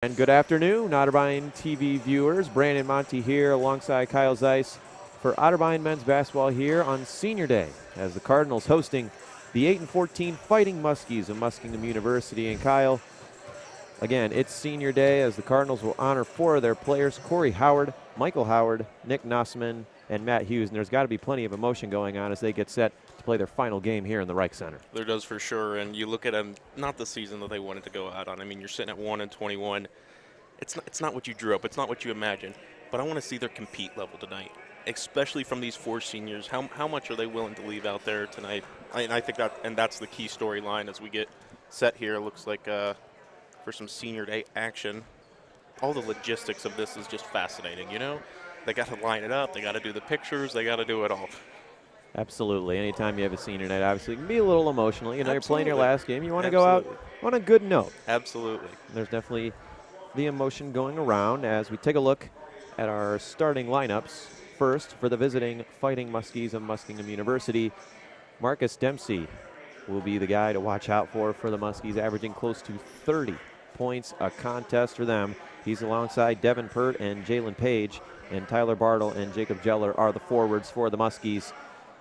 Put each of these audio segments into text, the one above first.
And good afternoon, Otterbein TV viewers. Brandon Monty here alongside Kyle Zeiss for Otterbein men's basketball here on Senior Day as the Cardinals hosting the 8-14 Fighting Muskies of Muskingum University. And Kyle, again, it's Senior Day as the Cardinals will honor four of their players, Corey Howard, Michael Howard, Nick Nozman, and Matt Hughes. And there's got to be plenty of emotion going on as they get set to play their final game here in the Rike Center. There does for sure, and you look at them, not the season that they wanted to go out on. I mean, you're sitting at 1-21. It's not what you drew up. It's not what you imagined. But I want to see their compete level tonight, especially from these four seniors. How much are they willing to leave out there tonight? I think that's the key storyline as we get set here. It looks like for some Senior Day action. All the logistics of this is just fascinating, you know? They got to line it up. They got to do the pictures. They got to do it all. Absolutely. Anytime you have a senior night, obviously, it can be a little emotional. You know, you're playing your Absolutely. last game. You want to go out on a good note. Absolutely. There's definitely the emotion going around as we take a look at our starting lineups. First, for the visiting Fighting Muskies of Muskingum University, Marcus Dempsey will be the guy to watch out for the Muskies, averaging close to 30 points a contest for them. He's alongside Devin Pert and Jalen Page, and Tyler Bartle and Jacob Jeller are the forwards for the Muskies.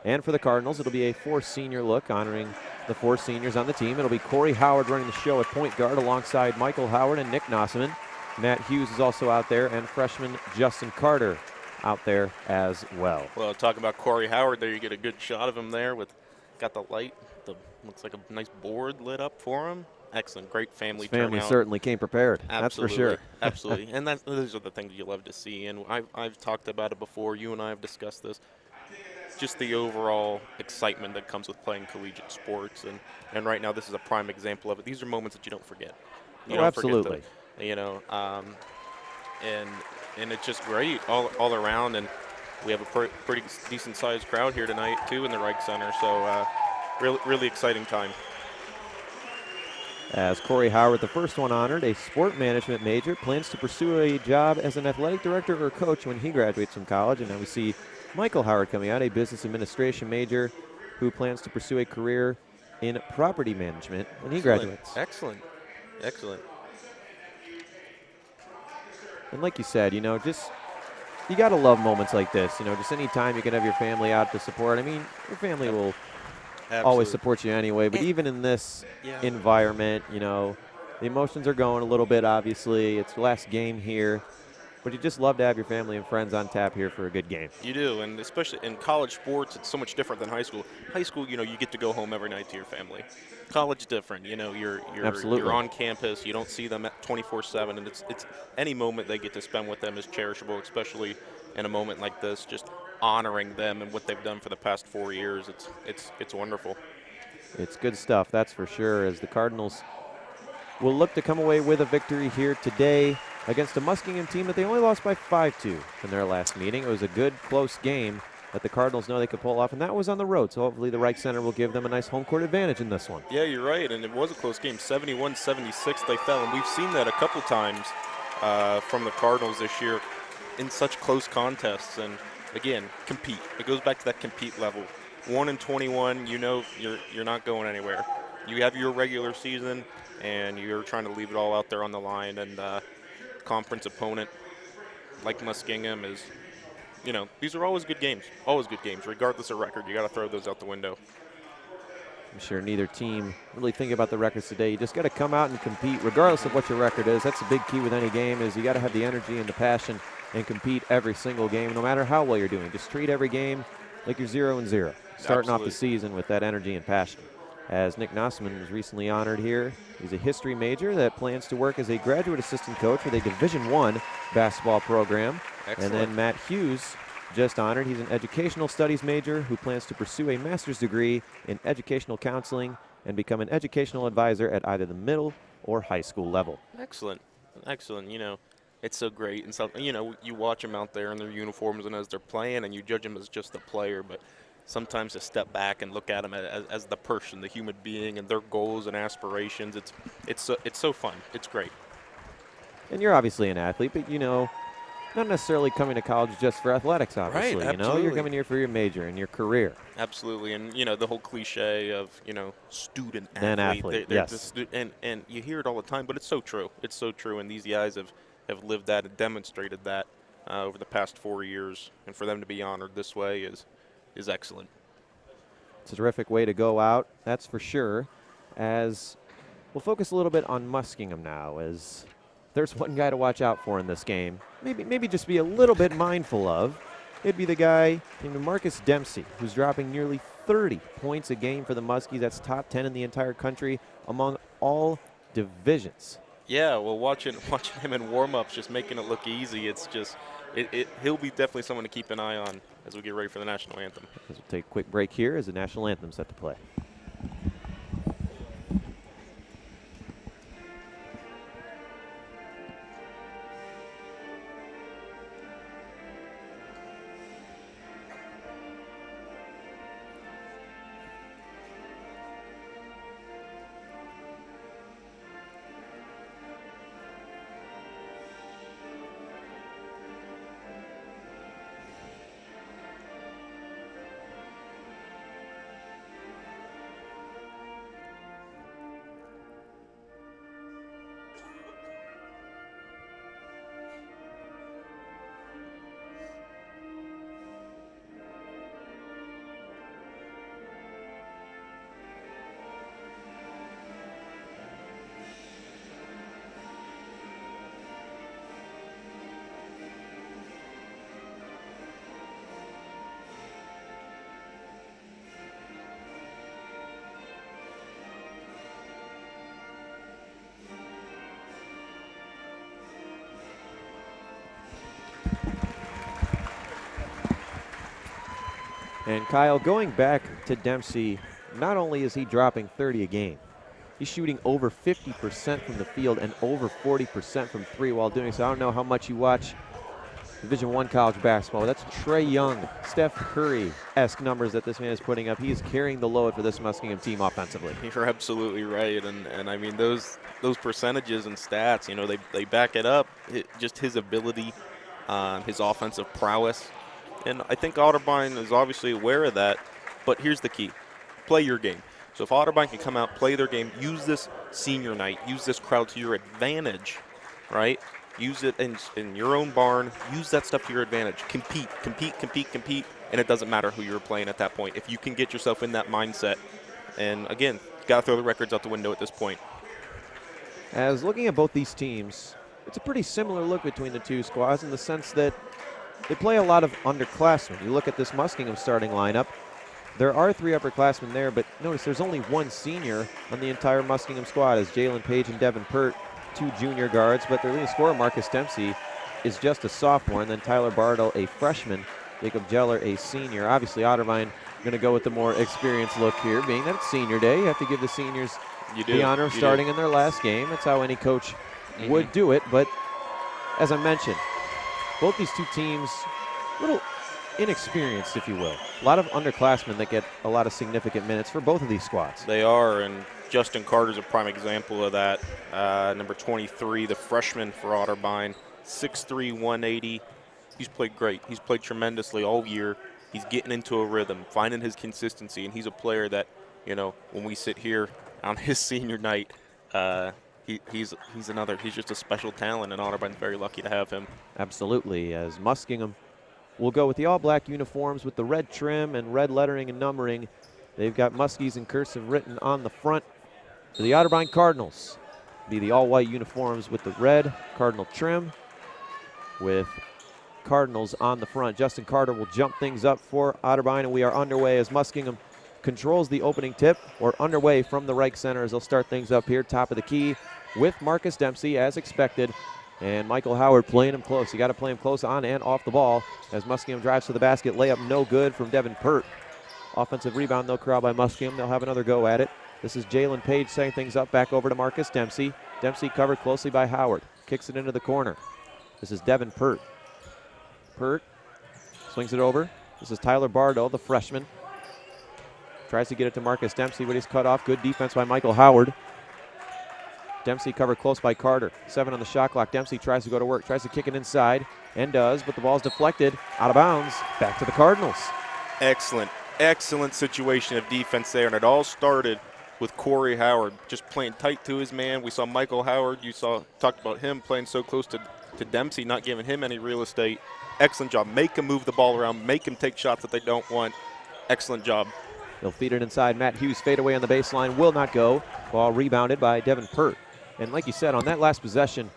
And for the Cardinals, it'll be a four-senior look honoring the four seniors on the team. It'll be Corey Howard running the show at point guard alongside Michael Howard and Nick Nozman. Matt Hughes is also out there, and freshman Justin Carter out there as well. Well, talking about Corey Howard there, you get a good shot of him there with got the light, looks like a nice board lit up for him. Excellent, great family turnout. Family certainly came prepared. Absolutely. That's for sure. Absolutely, and those are the things you love to see. And I've talked about it before. You and I have discussed this. Just the overall excitement that comes with playing collegiate sports, and right now this is a prime example of it. These are moments that you don't forget. You don't absolutely. Forget them, you know, and it's just great all around. And we have a pretty decent sized crowd here tonight too in the Rike Center. So really exciting time. As Corey Howard, the first one honored, a sport management major, plans to pursue a job as an athletic director or coach when he graduates from college. And now we see Michael Howard coming out, a business administration major who plans to pursue a career in property management when he graduates. Excellent. And like you said, you know, just you got to love moments like this. You know, just any time you can have your family out to support. I mean, your family will always support you anyway, but even in this environment, you know, the emotions are going a little bit, obviously. It's the last game here. But you just love to have your family and friends on tap here for a good game. You do, and especially in college sports, it's so much different than high school. High school, you know, you get to go home every night to your family. College, different. You know, you're on campus. You don't see them at 24/7, and it's any moment they get to spend with them is cherishable, especially in a moment like this. Just honoring them and what they've done for the past 4 years. It's wonderful. It's good stuff, that's for sure. As the Cardinals will look to come away with a victory here today against a Muskingum team that they only lost by 5-2 in their last meeting. It was a good, close game that the Cardinals know they could pull off, and that was on the road. So hopefully the Rike Center will give them a nice home court advantage in this one. Yeah, you're right, and it was a close game. 71-76 they fell, and we've seen that a couple times from the Cardinals this year in such close contests. And again, compete. It goes back to that compete level. 1-21, you know you're not going anywhere. You have your regular season, and you're trying to leave it all out there on the line. And conference opponent like Muskingum is, you know, these are always good games, regardless of record. You got to throw those out the window. I'm sure neither team really think about the records today. You just got to come out and compete regardless of what your record is. That's the big key with any game, is you got to have the energy and the passion and compete every single game, no matter how well you're doing. Just treat every game like you're 0-0, starting off the season with that energy and passion. As Nick Nozman was recently honored here, he's a history major that plans to work as a graduate assistant coach with a Division I basketball program. Excellent. And then Matt Hughes, just honored, he's an educational studies major who plans to pursue a master's degree in educational counseling and become an educational advisor at either the middle or high school level. Excellent. You know, it's so great. And so, you know, you watch them out there in their uniforms and as they're playing, and you judge them as just a player, but sometimes to step back and look at them as the person, the human being, and their goals and aspirations. It's so fun. It's great. And you're obviously an athlete, but you know, not necessarily coming to college just for athletics, obviously. Right, you know, absolutely. you're coming here for your major and your career. Absolutely, and the whole cliche of student Then athlete. athlete, yes. And you hear it all the time, but it's so true. It's so true, and these guys have lived that and demonstrated that over the past 4 years, and for them to be honored this way is excellent. It's a terrific way to go out, that's for sure. As we'll focus a little bit on Muskingum now, as there's one guy to watch out for in this game. Maybe just be a little bit mindful of. It'd be the guy named Marcus Dempsey, who's dropping nearly 30 points a game for the Muskies. That's top 10 in the entire country among all divisions. Yeah, well, watching him in warm-ups, just making it look easy, it's just he'll be definitely someone to keep an eye on as we get ready for the national anthem. We'll take a quick break here as the national anthem set to play. And Kyle, going back to Dempsey, not only is he dropping 30 a game, he's shooting over 50% from the field and over 40% from three while doing so. I don't know how much you watch Division I college basketball. That's Trae Young, Steph Curry-esque numbers that this man is putting up. He is carrying the load for this Muskingum team offensively. You're absolutely right, and I mean those percentages and stats, they back it up. Just his ability, his offensive prowess. And I think Otterbein is obviously aware of that, but here's the key. Play your game. So if Otterbein can come out, play their game, use this senior night, use this crowd to your advantage, right? Use it in your own barn. Use that stuff to your advantage. Compete, and it doesn't matter who you're playing at that point. If you can get yourself in that mindset, and again, you got to throw the records out the window at this point. As looking at both these teams, it's a pretty similar look between the two squads in the sense that they play a lot of underclassmen. You look at this Muskingum starting lineup, there are 3 upperclassmen there, but notice there's only 1 senior on the entire Muskingum squad as Jalen Page and Devin Pert, 2 junior guards, but their leading scorer, Marcus Dempsey, is just a sophomore, and then Tyler Bartle, a freshman, Jacob Jeller, a senior. Obviously, Otterbein going to go with the more experienced look here, being that it's senior day. You have to give the seniors the honor of starting in their last game. That's how any coach would do it, but as I mentioned, both these two teams, a little inexperienced, if you will. A lot of underclassmen that get a lot of significant minutes for both of these squads. They are, and Justin Carter's a prime example of that. Number 23, the freshman for Otterbein, 6'3", 180. He's played great. He's played tremendously all year. He's getting into a rhythm, finding his consistency, and he's a player that, when we sit here on his senior night, he's just a special talent, and Otterbein's very lucky to have him. Absolutely, as Muskingum will go with the all-black uniforms with the red trim and red lettering and numbering. They've got Muskies in cursive written on the front. For the Otterbein Cardinals, be the all-white uniforms with the red Cardinal trim with Cardinals on the front. Justin Carter will jump things up for Otterbein, and we are underway as Muskingum controls the opening tip. We're underway from the Rike Center as they'll start things up here, top of the key, with Marcus Dempsey as expected. And Michael Howard playing him close. You got to play him close on and off the ball as Muskingum drives to the basket. Layup no good from Devin Pert. Offensive rebound, though, corralled by Muskingum. They'll have another go at it. This is Jalen Page setting things up back over to Marcus Dempsey. Dempsey covered closely by Howard. Kicks it into the corner. This is Devin Pert. Pert swings it over. This is Tyler Bardo, the freshman. Tries to get it to Marcus Dempsey, but he's cut off. Good defense by Michael Howard. Dempsey covered close by Carter. 7 on the shot clock. Dempsey tries to go to work, tries to kick it inside, and does, but the ball's deflected, out of bounds, back to the Cardinals. Excellent, excellent situation of defense there, and it all started with Corey Howard just playing tight to his man. We saw Michael Howard. Talked about him playing so close to Dempsey, not giving him any real estate. Excellent job. Make him move the ball around. Make him take shots that they don't want. Excellent job. They'll feed it inside. Matt Hughes fade away on the baseline. Will not go. Ball rebounded by Devin Pert. And like you said, on that last possession,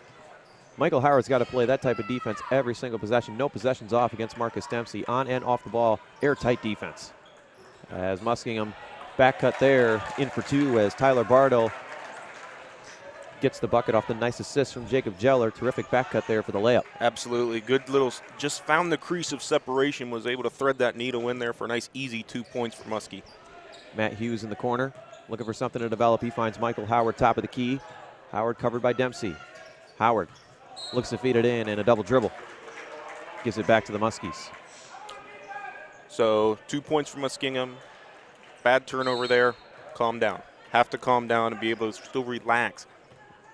Michael Howard's got to play that type of defense every single possession. No possessions off against Marcus Dempsey. On and off the ball, airtight defense. As Muskingum back cut there, in for 2 as Tyler Bartle gets the bucket off the nice assist from Jacob Jeller. Terrific back cut there for the layup. Absolutely. Good little, just found the crease of separation, was able to thread that needle in there for a nice easy 2 points for Muskie. Matt Hughes in the corner, looking for something to develop. He finds Michael Howard top of the key. Howard covered by Dempsey. Howard looks to feed it in and a double dribble. Gives it back to the Muskies. So 2 points for Muskingum. Bad turnover there. Calm down. Have to calm down and be able to still relax.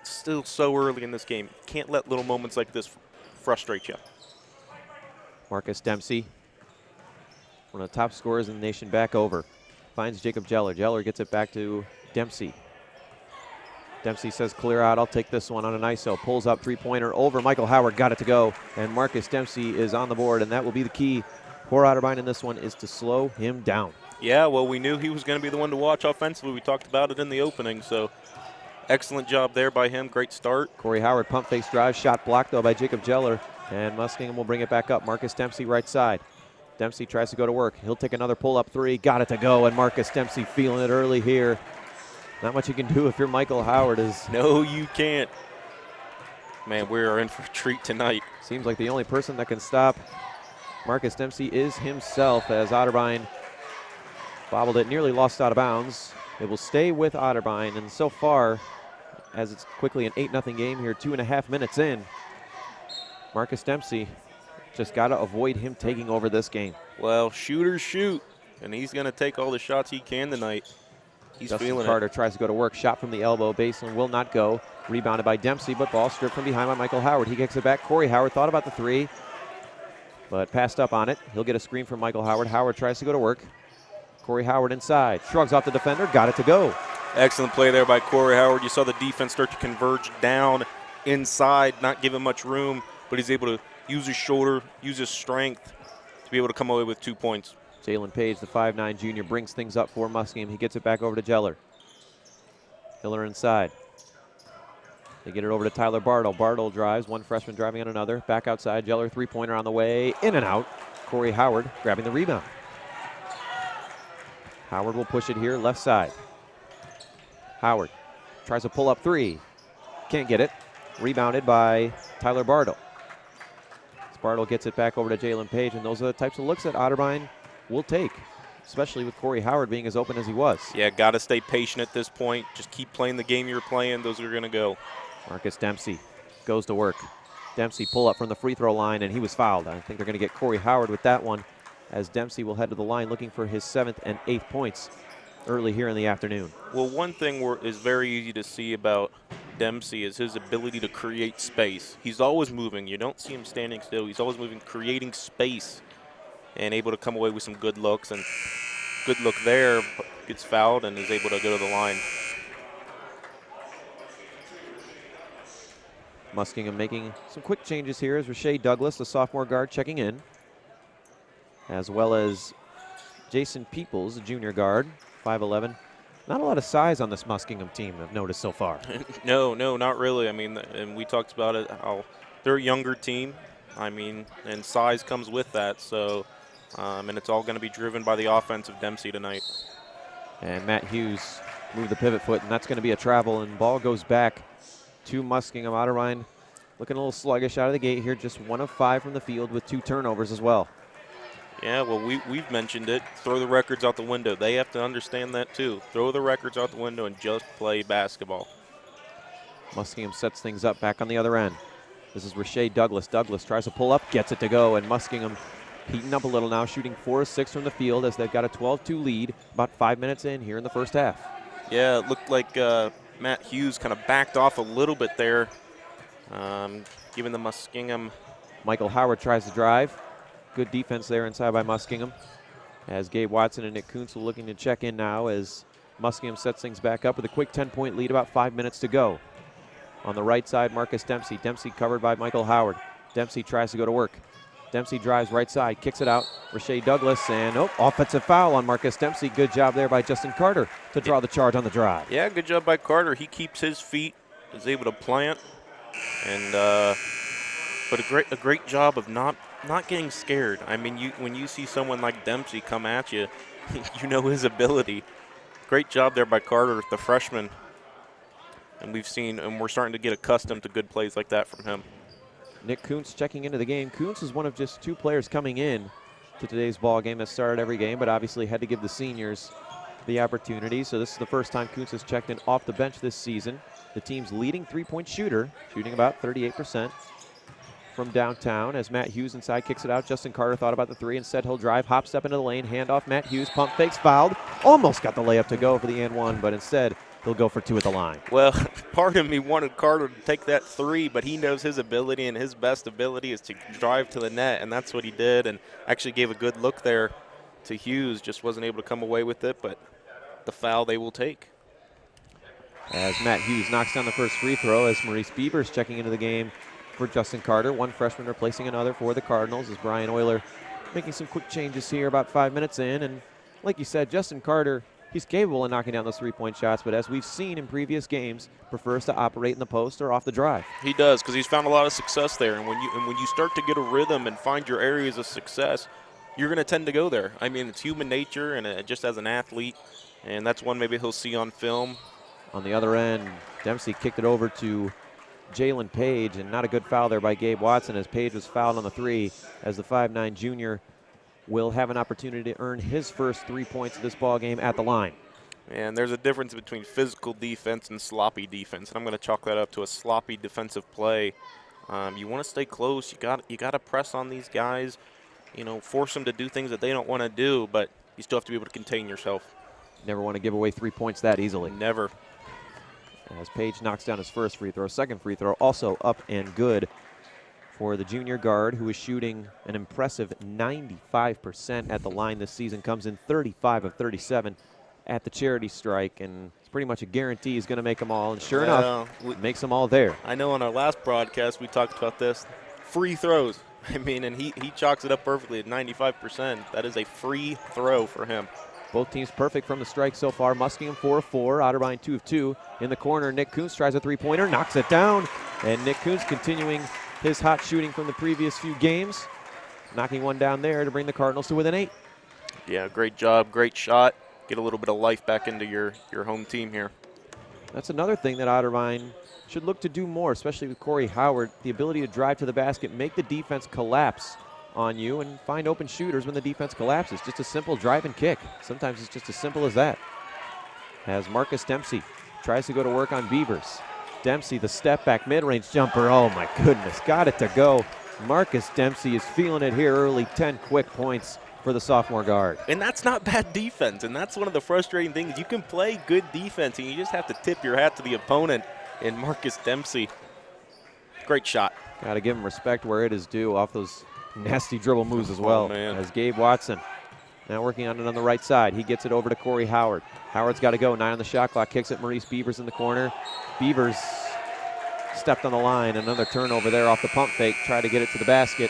It's still so early in this game. Can't let little moments like this frustrate you. Marcus Dempsey, one of the top scorers in the nation, back over. Finds Jacob Jeller. Jeller gets it back to Dempsey. Dempsey says clear out, I'll take this one on an ISO. Pulls up three-pointer over. Michael Howard got it to go. And Marcus Dempsey is on the board, and that will be the key for Otterbein in this one, is to slow him down. Yeah, well, we knew he was going to be the one to watch offensively. We talked about it in the opening, so excellent job there by him. Great start. Corey Howard pump face drive, shot blocked though by Jacob Jeller, and Muskingum will bring it back up. Marcus Dempsey right side. Dempsey tries to go to work. He'll take another pull-up three. Got it to go, and Marcus Dempsey feeling it early here. Not much you can do if you're Michael Howard. No, you can't. Man, we are in for a treat tonight. Seems like the only person that can stop Marcus Dempsey is himself, as Otterbein bobbled it, nearly lost out of bounds. It will stay with Otterbein, and so far, as it's quickly an 8-0 game here, 2.5 minutes in, Marcus Dempsey just got to avoid him taking over this game. Well, shooters shoot, and he's going to take all the shots he can tonight. He's Justin feeling Carter it. tries to go to work. Shot from the elbow. Baseline will not go. Rebounded by Dempsey, but ball stripped from behind by Michael Howard. He kicks it back. Corey Howard thought about the three, but passed up on it. He'll get a screen from Michael Howard. Howard tries to go to work. Corey Howard inside. Shrugs off the defender. Got it to go. Excellent play there by Corey Howard. You saw the defense start to converge down inside, not giving much room, but he's able to use his shoulder, use his strength to be able to come away with 2 points. Jalen Page, the 5'9 junior, brings things up for Muskingum. He gets it back over to Jeller. Hiller inside. They get it over to Tyler Bartle. Bartle drives, one freshman driving on another. Back outside, Jeller, three-pointer on the way, in and out. Corey Howard grabbing the rebound. Howard will push it here, left side. Howard tries to pull up three. Can't get it. Rebounded by Tyler Bartle. Bartle gets it back over to Jalen Page, and those are the types of looks that Otterbein will take, especially with Corey Howard being as open as he was. Yeah, got to stay patient at this point. Just keep playing the game you're playing. Those are going to go. Marcus Dempsey goes to work. Dempsey pull up from the free throw line, and he was fouled. I think they're going to get Corey Howard with that one, as Dempsey will head to the line looking for his 7th and 8th points early here in the afternoon. Well, one thing is very easy to see about Dempsey is his ability to create space. He's always moving. You don't see him standing still. He's always moving, creating space, and able to come away with some good looks. And good look there, but gets fouled and is able to go to the line. Muskingum making some quick changes here as Rashae Douglas, the sophomore guard, checking in, as well as Jason Peoples, the junior guard, 5'11". Not a lot of size on this Muskingum team, I've noticed so far. No, not really. I mean, and we talked about it, how they're a younger team. I mean, and size comes with that. So, and it's all going to be driven by the offense of Dempsey tonight. And Matt Hughes moved the pivot foot, and that's going to be a travel, and ball goes back to Muskingum. Otterbein looking a little sluggish out of the gate here, just 1 of 5 from the field with 2 turnovers as well. Yeah, well, we've mentioned it. Throw the records out the window. They have to understand that too. Throw the records out the window and just play basketball. Muskingum sets things up back on the other end. This is Rashae Douglas. Douglas tries to pull up, gets it to go, and Muskingum heating up a little now, shooting 4 of 6 from the field as they've got a 12-2 lead about 5 minutes in here in the first half. Yeah, it looked like Matt Hughes kind of backed off a little bit there, giving the Muskingum. Michael Howard tries to drive. Good defense there inside by Muskingum. As Gabe Watson and Nick Koontz are looking to check in now as Muskingum sets things back up with a quick 10-point lead, about 5 minutes to go. On the right side, Marcus Dempsey. Dempsey covered by Michael Howard. Dempsey tries to go to work. Dempsey drives right side, kicks it out. Rike Douglas, and offensive foul on Marcus Dempsey. Good job there by Justin Carter to draw the charge on the drive. Yeah, good job by Carter. He keeps his feet, is able to plant, and but a great job of not getting scared. I mean, when you see someone like Dempsey come at you, you know his ability. Great job there by Carter, the freshman. And we're starting to get accustomed to good plays like that from him. Nick Koontz checking into the game. Koontz is one of just 2 players coming in to today's ball game that started every game, but obviously had to give the seniors the opportunity. So this is the first time Koontz has checked in off the bench this season. The team's leading 3-point shooter, shooting about 38% from downtown. As Matt Hughes inside kicks it out, Justin Carter thought about the 3. Instead, he'll drive, hop step into the lane, hand off Matt Hughes, pump fakes, fouled. Almost got the layup to go for the and 1, but instead he'll go for 2 at the line. Well, part of me wanted Carter to take that 3, but he knows his ability, and his best ability is to drive to the net, and that's what he did, and actually gave a good look there to Hughes. Just wasn't able to come away with it, but the foul they will take. As Matt Hughes knocks down the first free throw, as Maurice Beavers checking into the game for Justin Carter. One freshman replacing another for the Cardinals, as Brian Euler making some quick changes here about 5 minutes in. And like you said, Justin Carter, he's capable of knocking down those 3-point shots, but as we've seen in previous games, prefers to operate in the post or off the drive. He does, because he's found a lot of success there. And when you start to get a rhythm and find your areas of success, you're going to tend to go there. I mean, it's human nature, and just as an athlete, and that's one maybe he'll see on film. On the other end, Dempsey kicked it over to Jalen Page, and not a good foul there by Gabe Watson, as Page was fouled on the 3, as the 5'9" junior will have an opportunity to earn his first 3 points of this ball game at the line. And there's a difference between physical defense and sloppy defense, and I'm going to chalk that up to a sloppy defensive play. You want to stay close. You got to press on these guys. You know, force them to do things that they don't want to do, but you still have to be able to contain yourself. Never want to give away 3 points that easily. Never. As Page knocks down his first free throw. Second free throw also up and good for the junior guard, who is shooting an impressive 95% at the line this season. Comes in 35 of 37 at the charity strike, and it's pretty much a guarantee he's going to make them all. And sure enough, makes them all there. I know on our last broadcast we talked about this. Free throws. I mean, and he chalks it up perfectly at 95%. That is a free throw for him. Both teams perfect from the strike so far. Muskingum 4 of 4, Otterbein 2 of 2. In the corner, Nick Koontz tries a 3-pointer, knocks it down. And Nick Koontz continuing his hot shooting from the previous few games, knocking one down there to bring the Cardinals to within 8. Yeah, great job, great shot. Get a little bit of life back into your home team here. That's another thing that Otterbein should look to do more, especially with Corey Howard, the ability to drive to the basket, make the defense collapse on you, and find open shooters when the defense collapses. Just a simple drive and kick. Sometimes it's just as simple as that. As Marcus Dempsey tries to go to work on Beavers. Dempsey, the step back mid-range jumper. Oh my goodness, got it to go. Marcus Dempsey is feeling it here early. 10 quick points for the sophomore guard. And that's not bad defense, and that's one of the frustrating things. You can play good defense, and you just have to tip your hat to the opponent in Marcus Dempsey. Great shot. Got to give him respect where it is due off those nasty dribble moves as well. As Gabe Watson now working on it on the right side. He gets it over to Corey Howard. Howard's got to go. 9 on the shot clock. Kicks it. Maurice Beavers in the corner. Beavers stepped on the line. Another turnover there off the pump fake. Try to get it to the basket.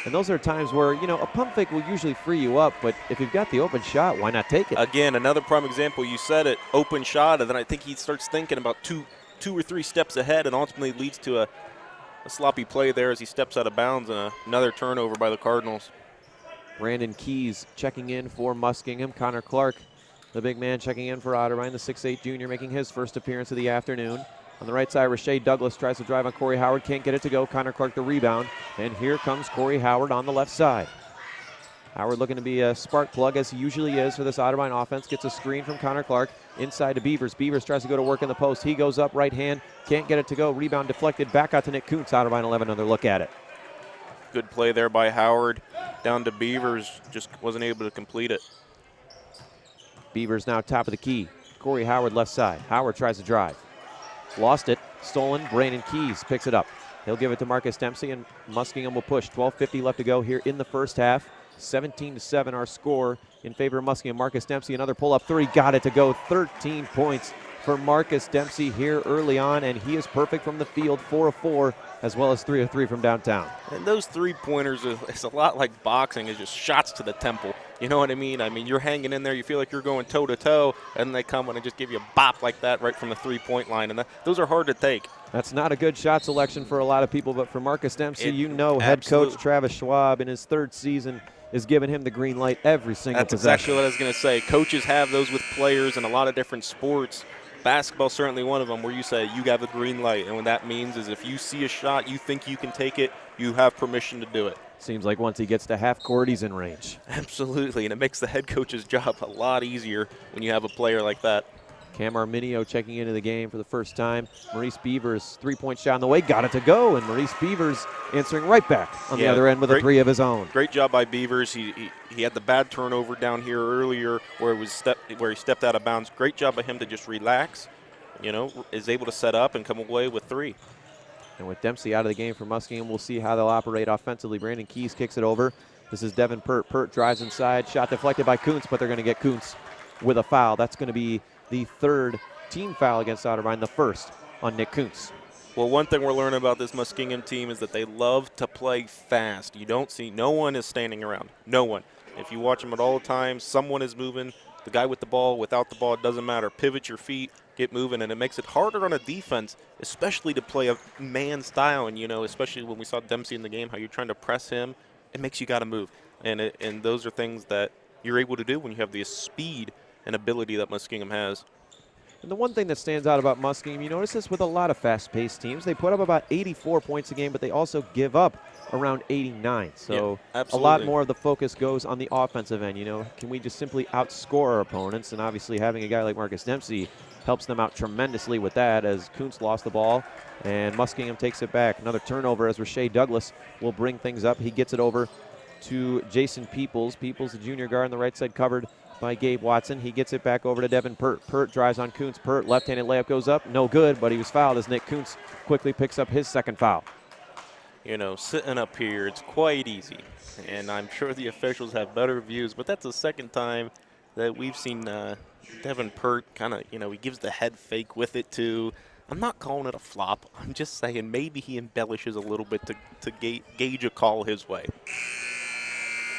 And those are times where, you know, a pump fake will usually free you up, but if you've got the open shot, why not take it? Again, another prime example. You said it, open shot, and then I think he starts thinking about two or three steps ahead, and ultimately leads to a sloppy play there as he steps out of bounds, and another turnover by the Cardinals. Brandon Keys checking in for Muskingum. Connor Clark, the big man, checking in for Otterbein, the 6'8" junior, making his first appearance of the afternoon. On the right side, Rike Douglas tries to drive on Corey Howard. Can't get it to go. Connor Clark the rebound. And here comes Corey Howard on the left side. Howard looking to be a spark plug, as he usually is for this Otterbein offense. Gets a screen from Connor Clark inside to Beavers. Beavers tries to go to work in the post. He goes up right hand. Can't get it to go. Rebound deflected. Back out to Nick Koontz. Otterbein 11. Another look at it. Good play there by Howard. Down to Beavers. Just wasn't able to complete it. Beavers now top of the key. Corey Howard left side. Howard tries to drive. Lost it. Stolen. Brandon Keys picks it up. He'll give it to Marcus Dempsey, and Muskingum will push. 12:50 left to go here in the first half. 17-7 our score in favor of Muskingum. Marcus Dempsey, another pull-up three. Got it to go. 13 points for Marcus Dempsey here early on, and he is perfect from the field. 4 of 4, as well as 3 of 3 from downtown. And those three-pointers, it's a lot like boxing. It's just shots to the temple. You know what I mean? I mean, you're hanging in there. You feel like you're going toe-to-toe, and they come in and just give you a bop like that right from the three-point line. And those are hard to take. That's not a good shot selection for a lot of people, but for Marcus Dempsey, head coach Travis Schwab in his 3rd season is giving him the green light every single That's possession. exactly what I was going to say. Coaches have those with players in a lot of different sports. Basketball certainly one of them, where you say you have a green light, and what that means is if you see a shot, you think you can take it, you have permission to do it. Seems like once he gets to half court, he's in range. Absolutely, and it makes the head coach's job a lot easier when you have a player like that. Cam Arminio checking into the game for the first time. Maurice Beavers, 3-point shot on the way, got it to go, and Maurice Beavers answering right back on the other end with a 3 of his own. Great job by Beavers. He had the bad turnover down here earlier where he stepped out of bounds. Great job by him to just relax, is able to set up and come away with 3. And with Dempsey out of the game for Muskingum, we'll see how they'll operate offensively. Brandon Keys kicks it over. This is Devin Pert. Pert drives inside. Shot deflected by Koontz, but they're going to get Koontz with a foul. That's going to be the 3rd team foul against Otterbein, the 1st on Nick Koontz. Well, one thing we're learning about this Muskingum team is that they love to play fast. You don't see, no one is standing around. No one. If you watch them at all times, someone is moving. The guy with the ball, without the ball, it doesn't matter. Pivot your feet, get moving, and it makes it harder on a defense, especially to play a man style. And, especially when we saw Dempsey in the game, how you're trying to press him, it makes you got to move. And those are things that you're able to do when you have the speed and ability that Muskingum has. And the one thing that stands out about Muskingum, you notice this with a lot of fast-paced teams, they put up about 84 points a game, but they also give up around 89. So a lot more of the focus goes on the offensive end. Can we just simply outscore our opponents? And obviously having a guy like Marcus Dempsey helps them out tremendously with that, as Koontz lost the ball and Muskingum takes it back. Another turnover as Rashay Douglas will bring things up. He gets it over to Jason Peoples. Peoples, the junior guard on the right side, covered by Gabe Watson. He gets it back over to Devin Pert. Pert drives on Koontz. Pert, left-handed layup goes up. No good, but he was fouled as Nick Koontz quickly picks up his 2nd foul. Sitting up here, it's quite easy. And I'm sure the officials have better views, but that's the 2nd time that we've seen Devin Pert kind of, he gives the head fake with it too. I'm not calling it a flop. I'm just saying maybe he embellishes a little bit to gauge a call his way.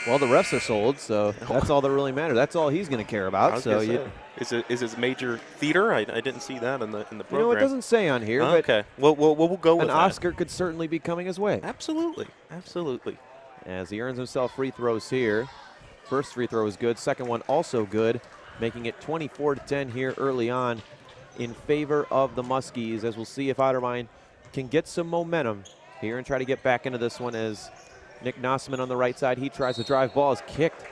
Well, the refs are sold, so that's all that really matters. That's all he's going to care about. So is it major theater? I didn't see that in the program. It doesn't say on here. Okay. Well, we'll go with an that. Oscar could certainly be coming his way. Absolutely. As he earns himself free throws here. First free throw is good. 2nd one also good, making it 24-10 here early on in favor of the Muskies, as we'll see if Otterbein can get some momentum here and try to get back into this one. As Nick Nozman on the right side, he tries to drive. Ball is kicked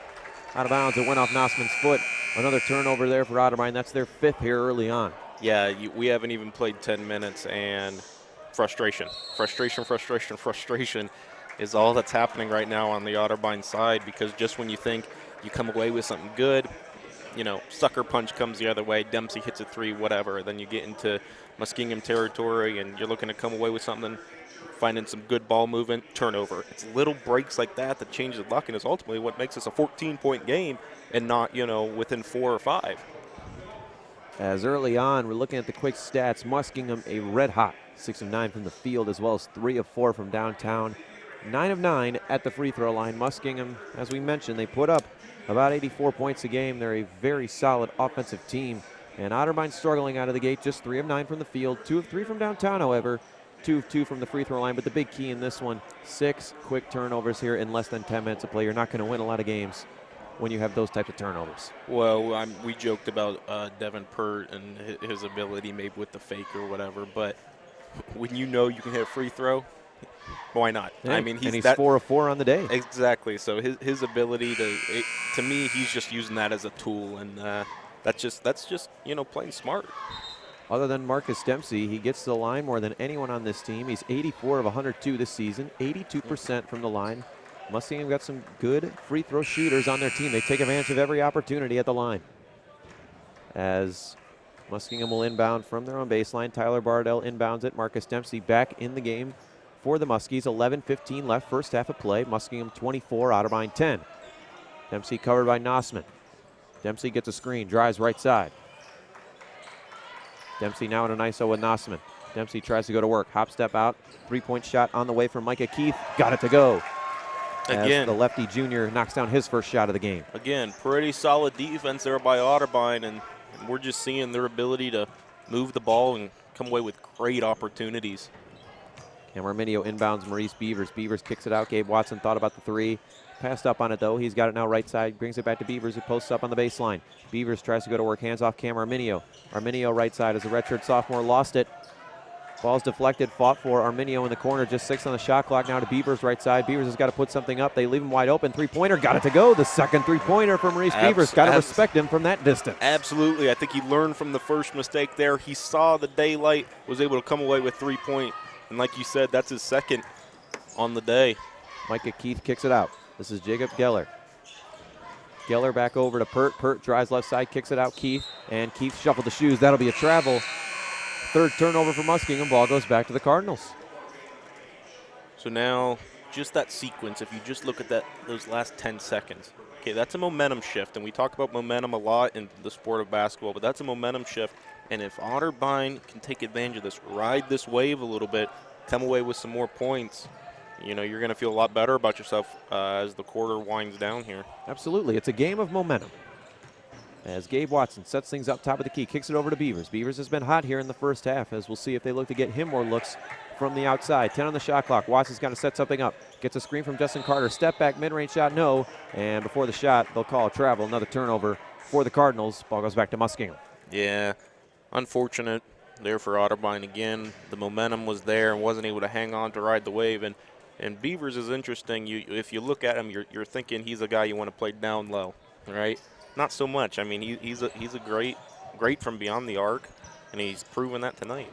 out of bounds. It went off Nozman's foot. Another turnover there for Otterbein. That's their 5th here early on. Yeah, we haven't even played 10 minutes, and frustration is all that's happening right now on the Otterbein side, because just when you think you come away with something good, sucker punch comes the other way, Dempsey hits a 3, whatever. Then you get into Muskingum territory, and you're looking to come away with something, finding some good ball movement, turnover. It's little breaks like that that change the luck, and is ultimately what makes this a 14-point game and not, within 4 or 5. As early on, we're looking at the quick stats. Muskingum a red hot 6 of 9 from the field, as well as 3 of 4 from downtown. 9 of 9 at the free throw line. Muskingum, as we mentioned, they put up about 84 points a game. They're a very solid offensive team. And Otterbein struggling out of the gate, just 3 of 9 from the field, 2 of 3 from downtown, however. 2 of 2 from the free throw line, but the big key in this one, 6 quick turnovers here in less than 10 minutes of play. You're not going to win a lot of games when you have those types of turnovers. Well, we joked about Devin Pert and his ability maybe with the fake or whatever, but when you can hit a free throw, why not? Yeah, I mean, he's 4 of 4 on the day. Exactly. So his ability to me, he's just using that as a tool, and that's just playing smart. Other than Marcus Dempsey, he gets to the line more than anyone on this team. He's 84 of 102 this season, 82% from the line. Muskingum got some good free throw shooters on their team. They take advantage of every opportunity at the line. As Muskingum will inbound from their own baseline. Tyler Bardell inbounds it. Marcus Dempsey back in the game for the Muskies. 11:15 left, first half of play. Muskingum 24, Otterbein 10. Dempsey covered by Nozman. Dempsey gets a screen, drives right side. Dempsey now in an ISO with Nozman. Dempsey tries to go to work. Hop step out. Three-point shot on the way from Micah Keith. Got it to go. Again, as the lefty junior knocks down his first shot of the game. Again, pretty solid defense there by Otterbein, and we're just seeing their ability to move the ball and come away with great opportunities. Cameron Minio inbounds Maurice Beavers. Beavers kicks it out. Gabe Watson thought about the three. Passed up on it, though. He's got it now right side. Brings it back to Beavers, who posts up on the baseline. Beavers tries to go to work. Hands off Cam Arminio. Arminio right side as a redshirt sophomore lost it. Ball's deflected. Fought for Arminio in the corner. Just 6 on the shot clock now to Beavers right side. Beavers has got to put something up. They leave him wide open. Three-pointer. Got it to go. The second three-pointer for Maurice Beavers. Got to respect him from that distance. Absolutely. I think he learned from the first mistake there. He saw the daylight, was able to come away with 3-point. And like you said, that's his second on the day. Micah Keith kicks it out. This is Jacob Geller. Geller back over to Pert. Pert drives left side, kicks it out. Keith. And Keith shuffled the shoes. That'll be a travel. Third turnover for Muskingum. Ball goes back to the Cardinals. So now, just that sequence, if you just look at those last 10 seconds. Okay, that's a momentum shift. And we talk about momentum a lot in the sport of basketball, but that's a momentum shift. And if Otterbein can take advantage of this, ride this wave a little bit, come away with some more points, you know, you're going to feel a lot better about yourself as the quarter winds down here. Absolutely. It's a game of momentum. As Gabe Watson sets things up top of the key, kicks it over to Beavers. Beavers has been hot here in the first half, as we'll see if they look to get him more looks from the outside. 10 on the shot clock. Watson's got to set something up. Gets a screen from Justin Carter. Step back, mid-range shot, no. And before the shot, they'll call a travel. Another turnover for the Cardinals. Ball goes back to Muskingum. Yeah, unfortunate there for Otterbein again. The momentum was there and wasn't able to hang on to ride the wave. And Beavers is interesting. If you look at him, you're thinking he's a guy you want to play down low, right? Not so much. I mean, he's a great from beyond the arc, and he's proven that tonight.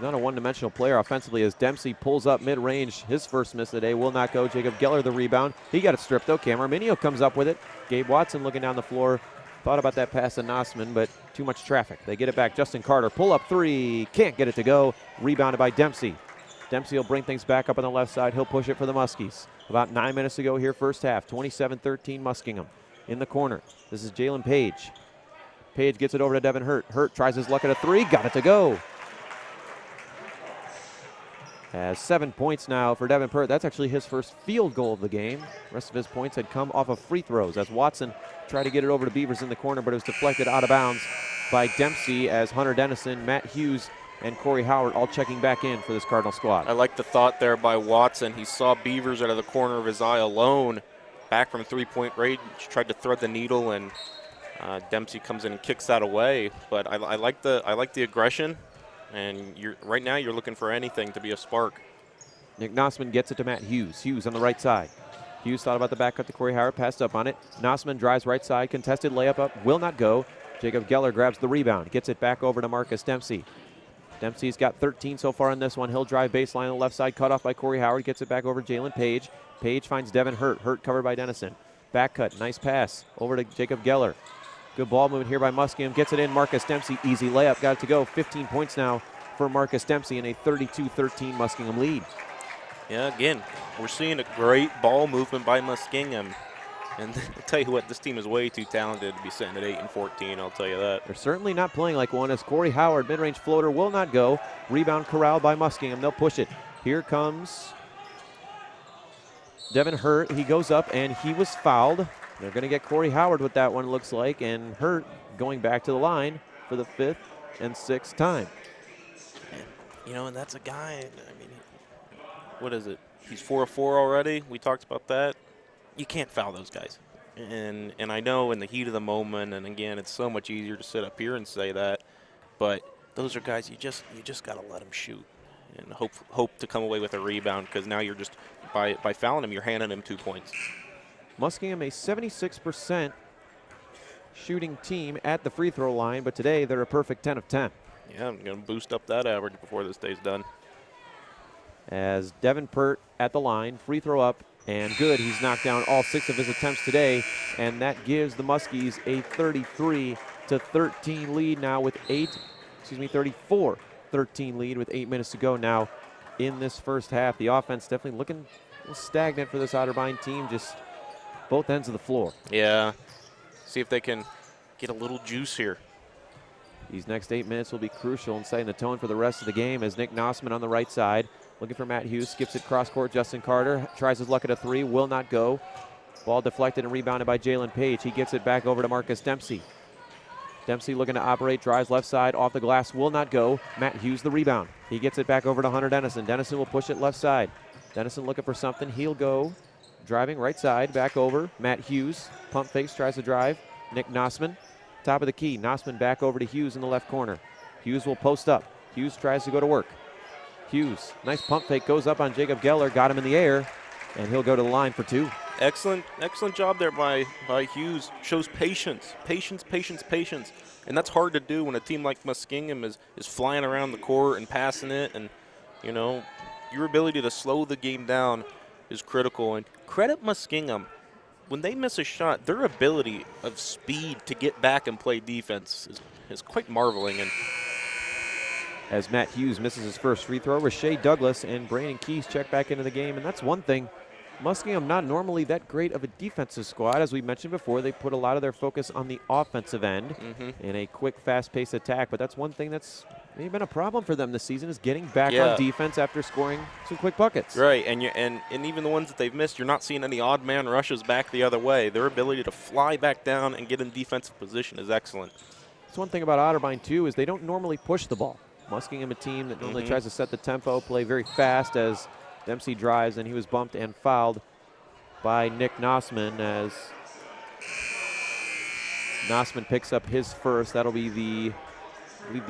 Not a one-dimensional player offensively as Dempsey pulls up mid-range. His first miss of the day will not go. Jacob Geller the rebound. He got it stripped, though. Cameron Minio comes up with it. Gabe Watson looking down the floor. Thought about that pass to Nozman, but too much traffic. They get it back. Justin Carter, pull-up three. Can't get it to go. Rebounded by Dempsey. Dempsey will bring things back up on the left side. He'll push it for the Muskies. About 9 minutes to go here first half. 27-13 Muskingum. In the corner, this is Jalen Page. Page gets it over to Devin Hurt. Hurt tries his luck at a three. Got it to go. Has 7 points now for Devin Hurt. That's actually his first field goal of the game. The rest of his points had come off of free throws as Watson tried to get it over to Beavers in the corner, but it was deflected out of bounds by Dempsey as Hunter Dennison, Matt Hughes, and Corey Howard all checking back in for this Cardinal squad. I like the thought there by Watson. He saw Beavers out of the corner of his eye alone. Back from three-point range, tried to thread the needle, and Dempsey comes in and kicks that away. But I like the aggression, and right now you're looking for anything to be a spark. Nick Nozman gets it to Matt Hughes. Hughes on the right side. Hughes thought about the back cut to Corey Howard, passed up on it. Nozman drives right side, contested layup up, will not go. Jacob Geller grabs the rebound, gets it back over to Marcus Dempsey. Dempsey's got 13 so far in this one. He'll drive baseline on the left side, cut off by Corey Howard, gets it back over to Jalen Page. Page finds Devin Hurt. Hurt covered by Dennison. Back cut, nice pass over to Jacob Geller. Good ball movement here by Muskingum. Gets it in, Marcus Dempsey, easy layup, got it to go. 15 points now for Marcus Dempsey in a 32-13 Muskingum lead. Yeah, again, we're seeing a great ball movement by Muskingum. And I'll tell you what, this team is way too talented to be sitting at 8-14, I'll tell you that. They're certainly not playing like one as Corey Howard, mid-range floater, will not go. Rebound corralled by Muskingum. They'll push it. Here comes Devin Hurt. He goes up and he was fouled. They're going to get Corey Howard with that one, looks like, and Hurt going back to the line for the 5th and 6th time. You know, and that's a guy, I mean, what is it? He's 4 of 4 already. We talked about that. You can't foul those guys. And I know in the heat of the moment, and again, it's so much easier to sit up here and say that, but those are guys you just got to let them shoot and hope to come away with a rebound, because now you're just by fouling him, you're handing him 2 points. Muskingum a 76% shooting team at the free throw line, but today they're a perfect 10 of 10. Yeah, I'm going to boost up that average before this day's done. As Devin Pert at the line, free throw up and good. He's knocked down all 6 of his attempts today, and that gives the Muskies a to 13 lead now with 34-13 lead with 8 minutes to go now in this first half. The offense definitely looking a little stagnant for this Otterbein team, just both ends of the floor. Yeah. See if they can get a little juice here. These next 8 minutes will be crucial in setting the tone for the rest of the game as Nick Nozman on the right side, looking for Matt Hughes, skips it cross court. Justin Carter tries his luck at a three, will not go. Ball deflected and rebounded by Jalen Page. He gets it back over to Marcus Dempsey. Dempsey looking to operate, drives left side, off the glass, will not go. Matt Hughes the rebound. He gets it back over to Hunter Dennison. Dennison will push it left side. Dennison looking for something. He'll go driving right side, back over. Matt Hughes, pump fakes, tries to drive. Nick Nozman, top of the key. Nozman back over to Hughes in the left corner. Hughes will post up. Hughes tries to go to work. Hughes, nice pump fake, goes up on Jacob Geller, got him in the air, and he'll go to the line for two. Excellent job there by Hughes. Shows patience. And that's hard to do when a team like Muskingum is flying around the court and passing it. And, you know, your ability to slow the game down is critical. And credit Muskingum. When they miss a shot, their ability of speed to get back and play defense is quite marveling. And as Matt Hughes misses his first free throw, Rashay Douglas and Brandon Keys check back into the game. And that's one thing. Muskingum not normally that great of a defensive squad. As we mentioned before, they put a lot of their focus on the offensive end in a quick, fast-paced attack. But that's one thing that's maybe been a problem for them this season is getting back on defense after scoring some quick buckets. Right, and even the ones that they've missed, you're not seeing any odd man rushes back the other way. Their ability to fly back down and get in defensive position is excellent. That's one thing about Otterbein, too, is they don't normally push the ball. Muskingum, a team that normally tries to set the tempo, play very fast as Dempsey drives, and he was bumped and fouled by Nick Nozman as Nozman picks up his first. That'll be the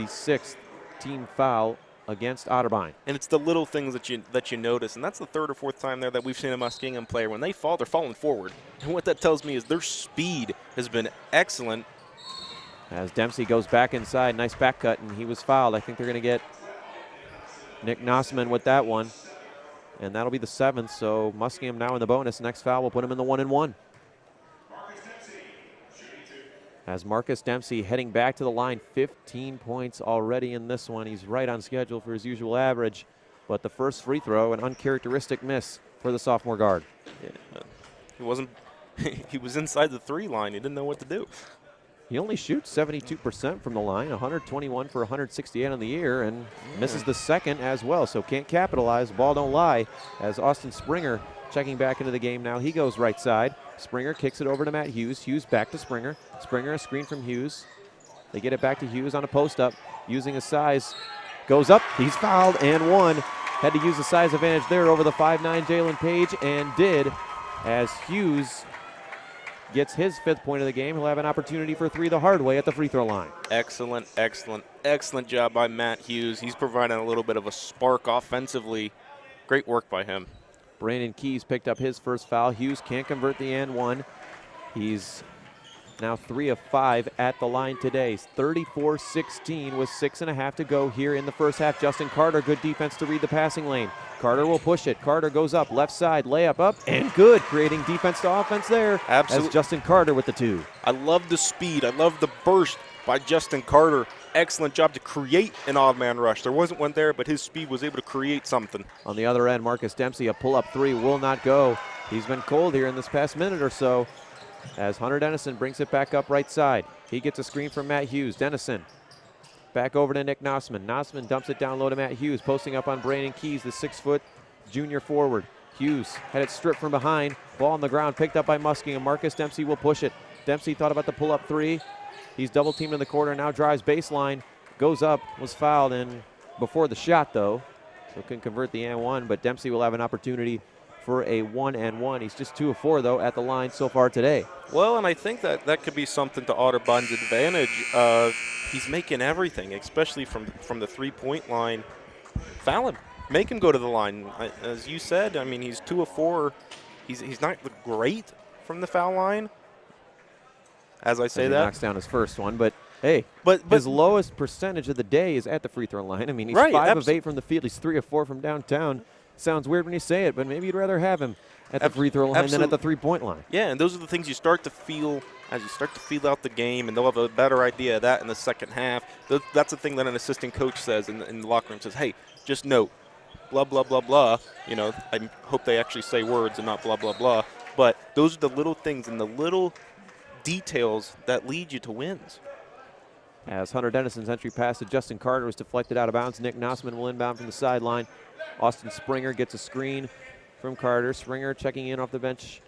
sixth team foul against Otterbein. And it's the little things that you notice, and that's the third or fourth time there that we've seen a Muskingum player. When they fall, they're falling forward. And what that tells me is their speed has been excellent. As Dempsey goes back inside, nice back cut, and he was fouled. I think they're going to get Nick Nozman with that one. And that'll be the seventh, so Muskingum now in the bonus. Next foul will put him in the 1-and-1. As Marcus Dempsey heading back to the line, 15 points already in this one. He's right on schedule for his usual average, but the first free throw, an uncharacteristic miss for the sophomore guard. Yeah, he was inside the three line. He didn't know what to do. He only shoots 72% from the line, 121 for 168 on the year, and misses the second as well, so can't capitalize. Ball don't lie as Austin Springer checking back into the game now. He goes right side. Springer kicks it over to Matt Hughes. Hughes back to Springer. Springer a screen from Hughes. They get it back to Hughes on a post-up, using his size. Goes up, he's fouled and one. Had to use the size advantage there over the 5'9" Jalen Page, and did, as Hughes gets his fifth point of the game. He'll have an opportunity for three the hard way at the free throw line. Excellent job by Matt Hughes. He's providing a little bit of a spark offensively. Great work by him. Brandon Keys picked up his first foul. Hughes can't convert the and one. He's now 3 of 5 at the line today. 34-16 with 6.5 to go here in the first half. Justin Carter, good defense to read the passing lane. Carter will push it. Carter goes up, left side, layup up, and good, creating defense to offense there. Absolutely. As Justin Carter with the two. I love the speed. I love the burst by Justin Carter. Excellent job to create an odd man rush. There wasn't one there, but his speed was able to create something. On the other end, Marcus Dempsey, a pull-up three will not go. He's been cold here in this past minute or so as Hunter Dennison brings it back up right side. He gets a screen from Matt Hughes. Dennison back over to Nick Nozman. Nozman dumps it down low to Matt Hughes, posting up on Brandon Keys, the 6-foot junior forward. Hughes had it stripped from behind. Ball on the ground, picked up by Muskingum. Marcus Dempsey will push it. Dempsey thought about the pull-up three. He's double teamed in the corner, now drives baseline, goes up, was fouled in before the shot though, so couldn't convert the and one, but Dempsey will have an opportunity for a 1-and-1. He's just 2 of 4 though at the line so far today. Well, and I think that could be something to Otterbein's advantage. He's making everything, especially from the three-point line. Foul him. Make him go to the line. As you said, I mean, he's 2 of 4. He's not great from the foul line. As I say he that. knocks down his first one, but hey, but his lowest percentage of the day is at the free throw line. I mean, he's 5 of 8 from the field. He's 3 of 4 from downtown. Sounds weird when you say it, but maybe you'd rather have him at the free throw line than at the three-point line. Yeah, and those are the things you start to feel as you start to feel out the game, and they'll have a better idea of that in the second half. That's the thing that an assistant coach says in the locker room, says, hey, just note, blah, blah, blah, blah. You know, I hope they actually say words and not blah, blah, blah. But those are the little things and the little details that lead you to wins. As Hunter Dennison's entry pass to Justin Carter was deflected out of bounds, Nick Nozman will inbound from the sideline. Austin Springer gets a screen from Carter. Springer checking in off the bench,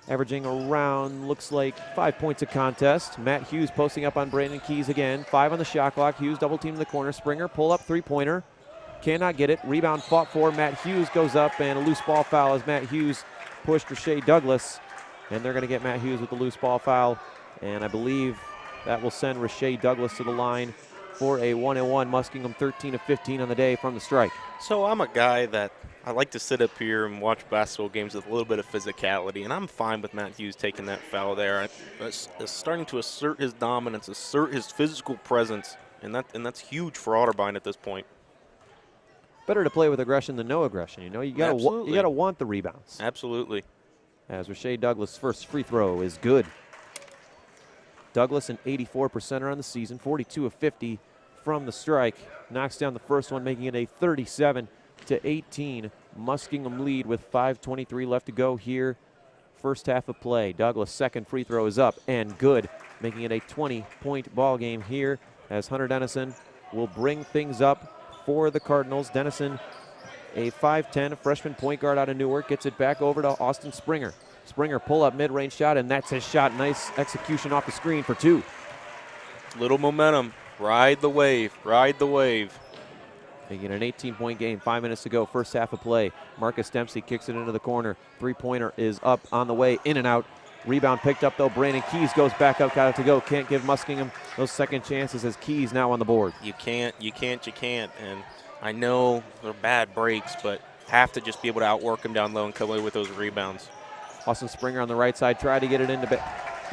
averaging around, looks like 5 points a contest. Matt Hughes posting up on Brandon Keys again. 5 on the shot clock. Hughes double team in the corner. Springer pull up three-pointer. Cannot get it. Rebound fought for. Matt Hughes goes up, and a loose ball foul as Matt Hughes pushed Rashae Douglas. And they're going to get Matt Hughes with the loose ball foul. And I believe that will send Rashae Douglas to the line for a 1-1. Muskingum 13 of 15 on the day from the strike. So I'm a guy that I like to sit up here and watch basketball games with a little bit of physicality, and I'm fine with Matt Hughes taking that foul there. It's starting to assert his dominance, assert his physical presence, and that's huge for Otterbein at this point. Better to play with aggression than no aggression. You know, you gotta want the rebounds. Absolutely. As Rashae Douglas' first free throw is good. Douglas an 84%er on the season, 42 of 50 from the strike. Knocks down the first one, making it a 37-18 Muskingum lead with 5:23 left to go here. First half of play. Douglas' second free throw is up and good, making it a 20-point ball game here as Hunter Dennison will bring things up for the Cardinals. Dennison, a 5'10", freshman point guard out of Newark, gets it back over to Austin Springer. Springer pull up mid-range shot, and that's his shot. Nice execution off the screen for 2. Little momentum. Ride the wave. Ride the wave. Making an 18-point game. 5 minutes to go. First half of play. Marcus Dempsey kicks it into the corner. Three-pointer is up on the way. In and out. Rebound picked up, though. Brandon Keys goes back up. Got it to go. Can't give Muskingum those second chances as Keys now on the board. You can't. And I know they're bad breaks, but have to just be able to outwork him down low and come away with those rebounds. Austin Springer on the right side tried to get it into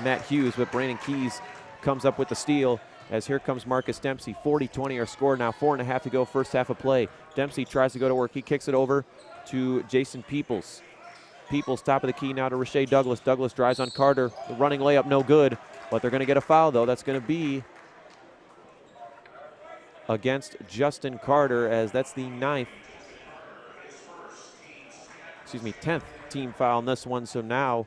Matt Hughes, but Brandon Keys comes up with the steal as here comes Marcus Dempsey. 40-20 are scored now. 4.5 to go, first half of play. Dempsey tries to go to work. He kicks it over to Jason Peoples. Peoples top of the key now to Rashae Douglas. Douglas drives on Carter. The running layup no good, but they're going to get a foul, though. That's going to be against Justin Carter, as that's the 10th team foul on this one. So now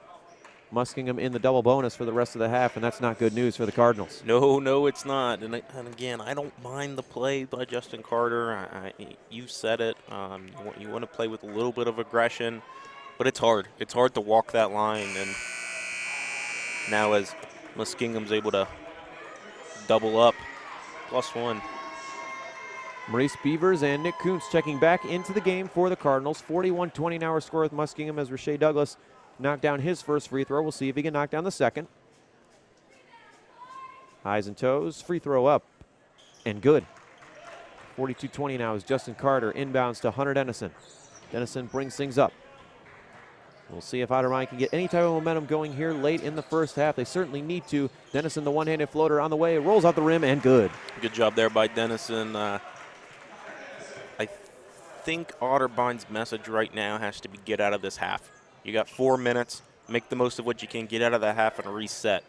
Muskingum in the double bonus for the rest of the half, and that's not good news for the Cardinals. No, it's not. And again, I don't mind the play by Justin Carter. You said it. You want to play with a little bit of aggression, but it's hard. It's hard to walk that line. And now as Muskingum's able to double up, +1. Maurice Beavers and Nick Koontz checking back into the game for the Cardinals. 41-20 now our score with Muskingum as Rashae Douglas knocked down his first free throw. We'll see if he can knock down the second. Highs and toes, free throw up and good. 42-20 now is Justin Carter inbounds to Hunter Dennison. Dennison brings things up. We'll see if Otterbein can get any type of momentum going here late in the first half. They certainly need to. Dennison, the one-handed floater on the way, rolls out the rim and good. Good job there by Dennison. I think Otterbein's message right now has to be get out of this half. You got 4 minutes. Make the most of what you can. Get out of that half and reset.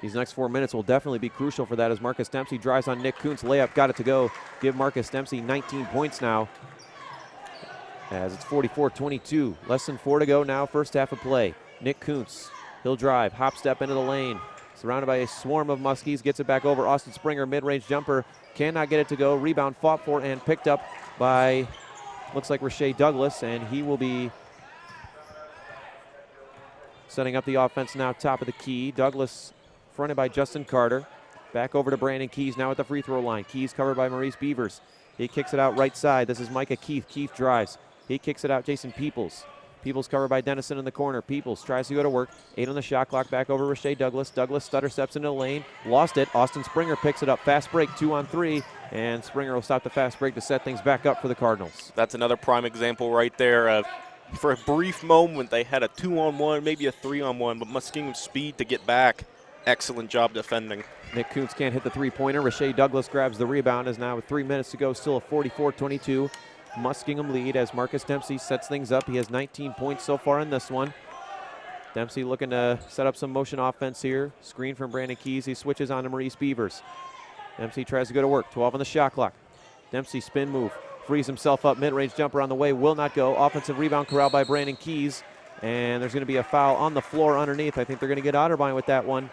These next 4 minutes will definitely be crucial for that as Marcus Dempsey drives on Nick Koontz. Layup got it to go. Give Marcus Dempsey 19 points now as it's 44-22. Less than 4 to go now, first half of play. Nick Koontz, he'll drive, hop step into the lane. Surrounded by a swarm of Muskies, gets it back over. Austin Springer, mid-range jumper, cannot get it to go. Rebound fought for and picked up by, looks like Rashae Douglas, and he will be setting up the offense now, top of the key. Douglas fronted by Justin Carter. Back over to Brandon Keys now at the free throw line. Keys covered by Maurice Beavers. He kicks it out right side. This is Micah Keith. Keith drives. He kicks it out, Jason Peoples. Peoples covered by Dennison in the corner. Peoples tries to go to work. 8 on the shot clock, back over Rashae Douglas. Douglas stutter steps into the lane. Lost it. Austin Springer picks it up. Fast break, 2 on 3. And Springer will stop the fast break to set things back up for the Cardinals. That's another prime example right there of, for a brief moment, they had a 2-on-1, maybe a 3-on-1, but Muskingum's speed to get back. Excellent job defending. Nick Koontz can't hit the three-pointer. Rashae Douglas grabs the rebound as now with 3 minutes to go, still a 44-22 Muskingum lead as Marcus Dempsey sets things up. He has 19 points so far in this one. Dempsey looking to set up some motion offense here. Screen from Brandon Keys. He switches on to Maurice Beavers. Dempsey tries to go to work. 12 on the shot clock. Dempsey spin move. Frees himself up. Mid-range jumper on the way. Will not go. Offensive rebound corralled by Brandon Keys. And there's going to be a foul on the floor underneath. I think they're going to get Otterbein with that one.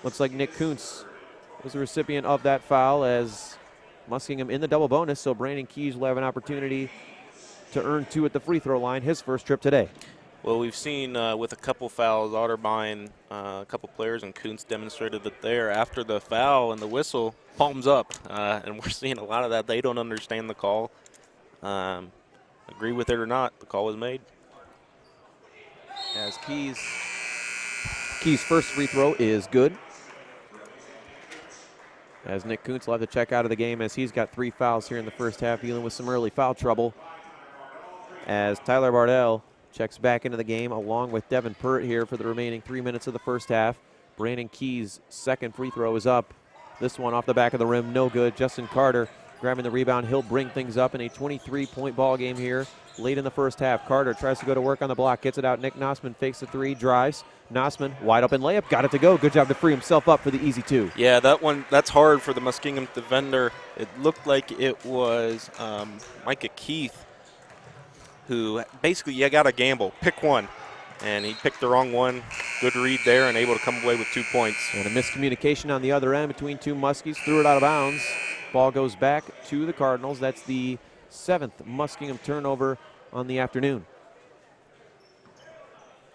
Looks like Nick Koontz was the recipient of that foul as Muskingum in the double bonus. So Brandon Keys will have an opportunity to earn 2 at the free throw line. His first trip today. Well, we've seen with a couple fouls, Otterbein, a couple players, and Koontz demonstrated that there after the foul and the whistle, palms up. And we're seeing a lot of that. They don't understand the call. Agree with it or not, the call was made. As Keys' first free throw is good. As Nick Koontz will have to check out of the game as he's got 3 fouls here in the first half, dealing with some early foul trouble. As Tyler Bardell checks back into the game along with Devin Pert here for the remaining 3 minutes of the first half. Brandon Keys' second free throw is up. This one off the back of the rim, no good. Justin Carter grabbing the rebound. He'll bring things up in a 23-point ball game here late in the first half. Carter tries to go to work on the block, gets it out. Nick Nozman fakes the 3, drives. Nozman wide open layup, got it to go. Good job to free himself up for the easy 2. Yeah, that's hard for the Muskingum defender. It looked like it was Micah Keith who basically, you got to gamble. Pick one. And he picked the wrong one. Good read there and able to come away with 2 points. And a miscommunication on the other end between 2 Muskies. Threw it out of bounds. Ball goes back to the Cardinals. That's the 7th Muskingum turnover on the afternoon.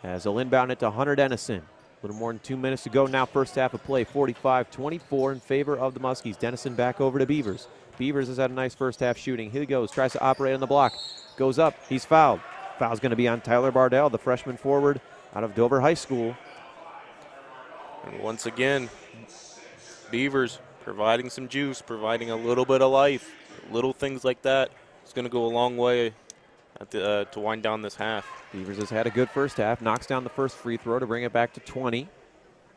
As they'll inbound it to Hunter Dennison. A little more than 2 minutes to go now. First half of play. 45-24 in favor of the Muskies. Dennison back over to Beavers. Beavers has had a nice first half shooting. Here he goes. Tries to operate on the block. Goes up. He's fouled. Foul's going to be on Tyler Bardell, the freshman forward out of Dover High School. And once again, Beavers providing some juice, providing a little bit of life. Little things like that. It's going to go a long way to wind down this half. Beavers has had a good first half. Knocks down the first free throw to bring it back to 20.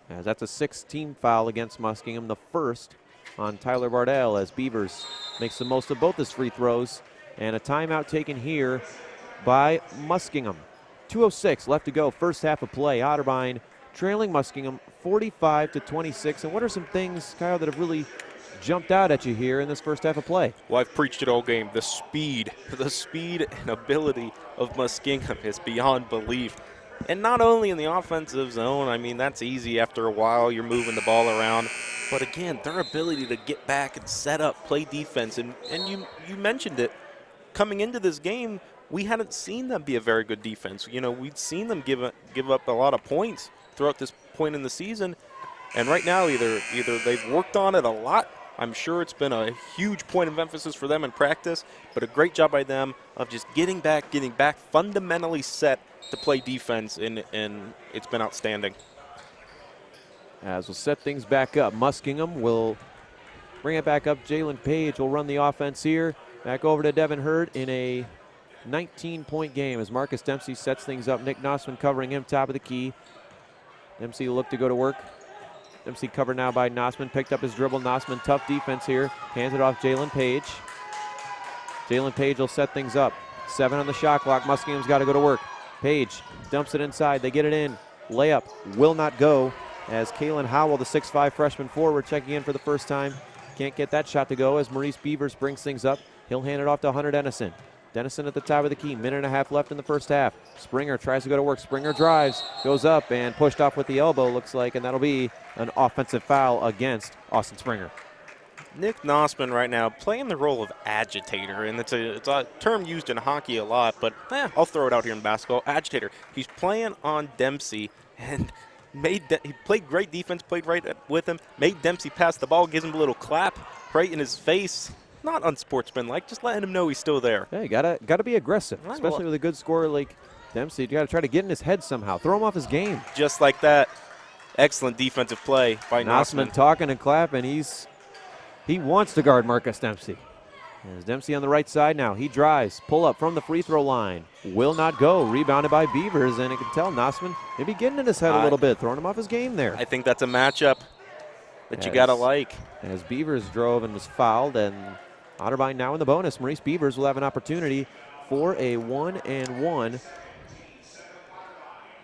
As that's a 6-team foul against Muskingum, the first on Tyler Bardell as Beavers makes the most of both his free throws. And a timeout taken here by Muskingum. 2:06 left to go, first half of play. Otterbein trailing Muskingum 45-26. And what are some things, Kyle, that have really jumped out at you here in this first half of play? Well, I've preached it all game. The speed and ability of Muskingum is beyond belief. And not only in the offensive zone, I mean, that's easy after a while. You're moving the ball around. But again, their ability to get back and set up, play defense. And you mentioned it. Coming into this game, we hadn't seen them be a very good defense. You know, we'd seen them give up a lot of points throughout this point in the season. And right now, either they've worked on it a lot. I'm sure it's been a huge point of emphasis for them in practice, but a great job by them of just getting back fundamentally set to play defense, and it's been outstanding. As we'll set things back up, Muskingum will bring it back up. Jalen Page will run the offense here. Back over to Devin Hurd in a 19-point game as Marcus Dempsey sets things up. Nick Nozman covering him, top of the key. Dempsey will look to go to work. Dempsey covered now by Nozman. Picked up his dribble. Nozman, tough defense here. Hands it off Jalen Page. Jalen Page will set things up. 7 on the shot clock. Muskingum's got to go to work. Page dumps it inside. They get it in. Layup will not go as Kalen Howell, the 6'5 freshman forward, checking in for the first time. Can't get that shot to go as Maurice Beavers brings things up. He'll hand it off to Hunter Dennison. Dennison at the top of the key. Minute and a half left in the first half. Springer tries to go to work. Springer drives, goes up, and pushed off with the elbow, looks like, and that'll be an offensive foul against Austin Springer. Nick Nozman right now playing the role of agitator, and it's a term used in hockey a lot, but I'll throw it out here in basketball. Agitator. He's playing on Dempsey, and he played great defense, played right with him, made Dempsey pass the ball, gives him a little clap right in his face. Not unsportsmanlike, just letting him know he's still there. Yeah, you gotta be aggressive, especially with a good scorer like Dempsey. You gotta try to get in his head somehow, throw him off his game. Just like that. Excellent defensive play by Nozman. Talking and clapping. He wants to guard Marcus Dempsey. There's Dempsey on the right side now. He drives, pull up from the free throw line. Will not go. Rebounded by Beavers, and you can tell Nozman maybe getting in his head a little bit, throwing him off his game there. I think that's a matchup that you gotta like. As Beavers drove and was fouled, and Otterbein now in the bonus. Maurice Beavers will have an opportunity for a 1-and-1.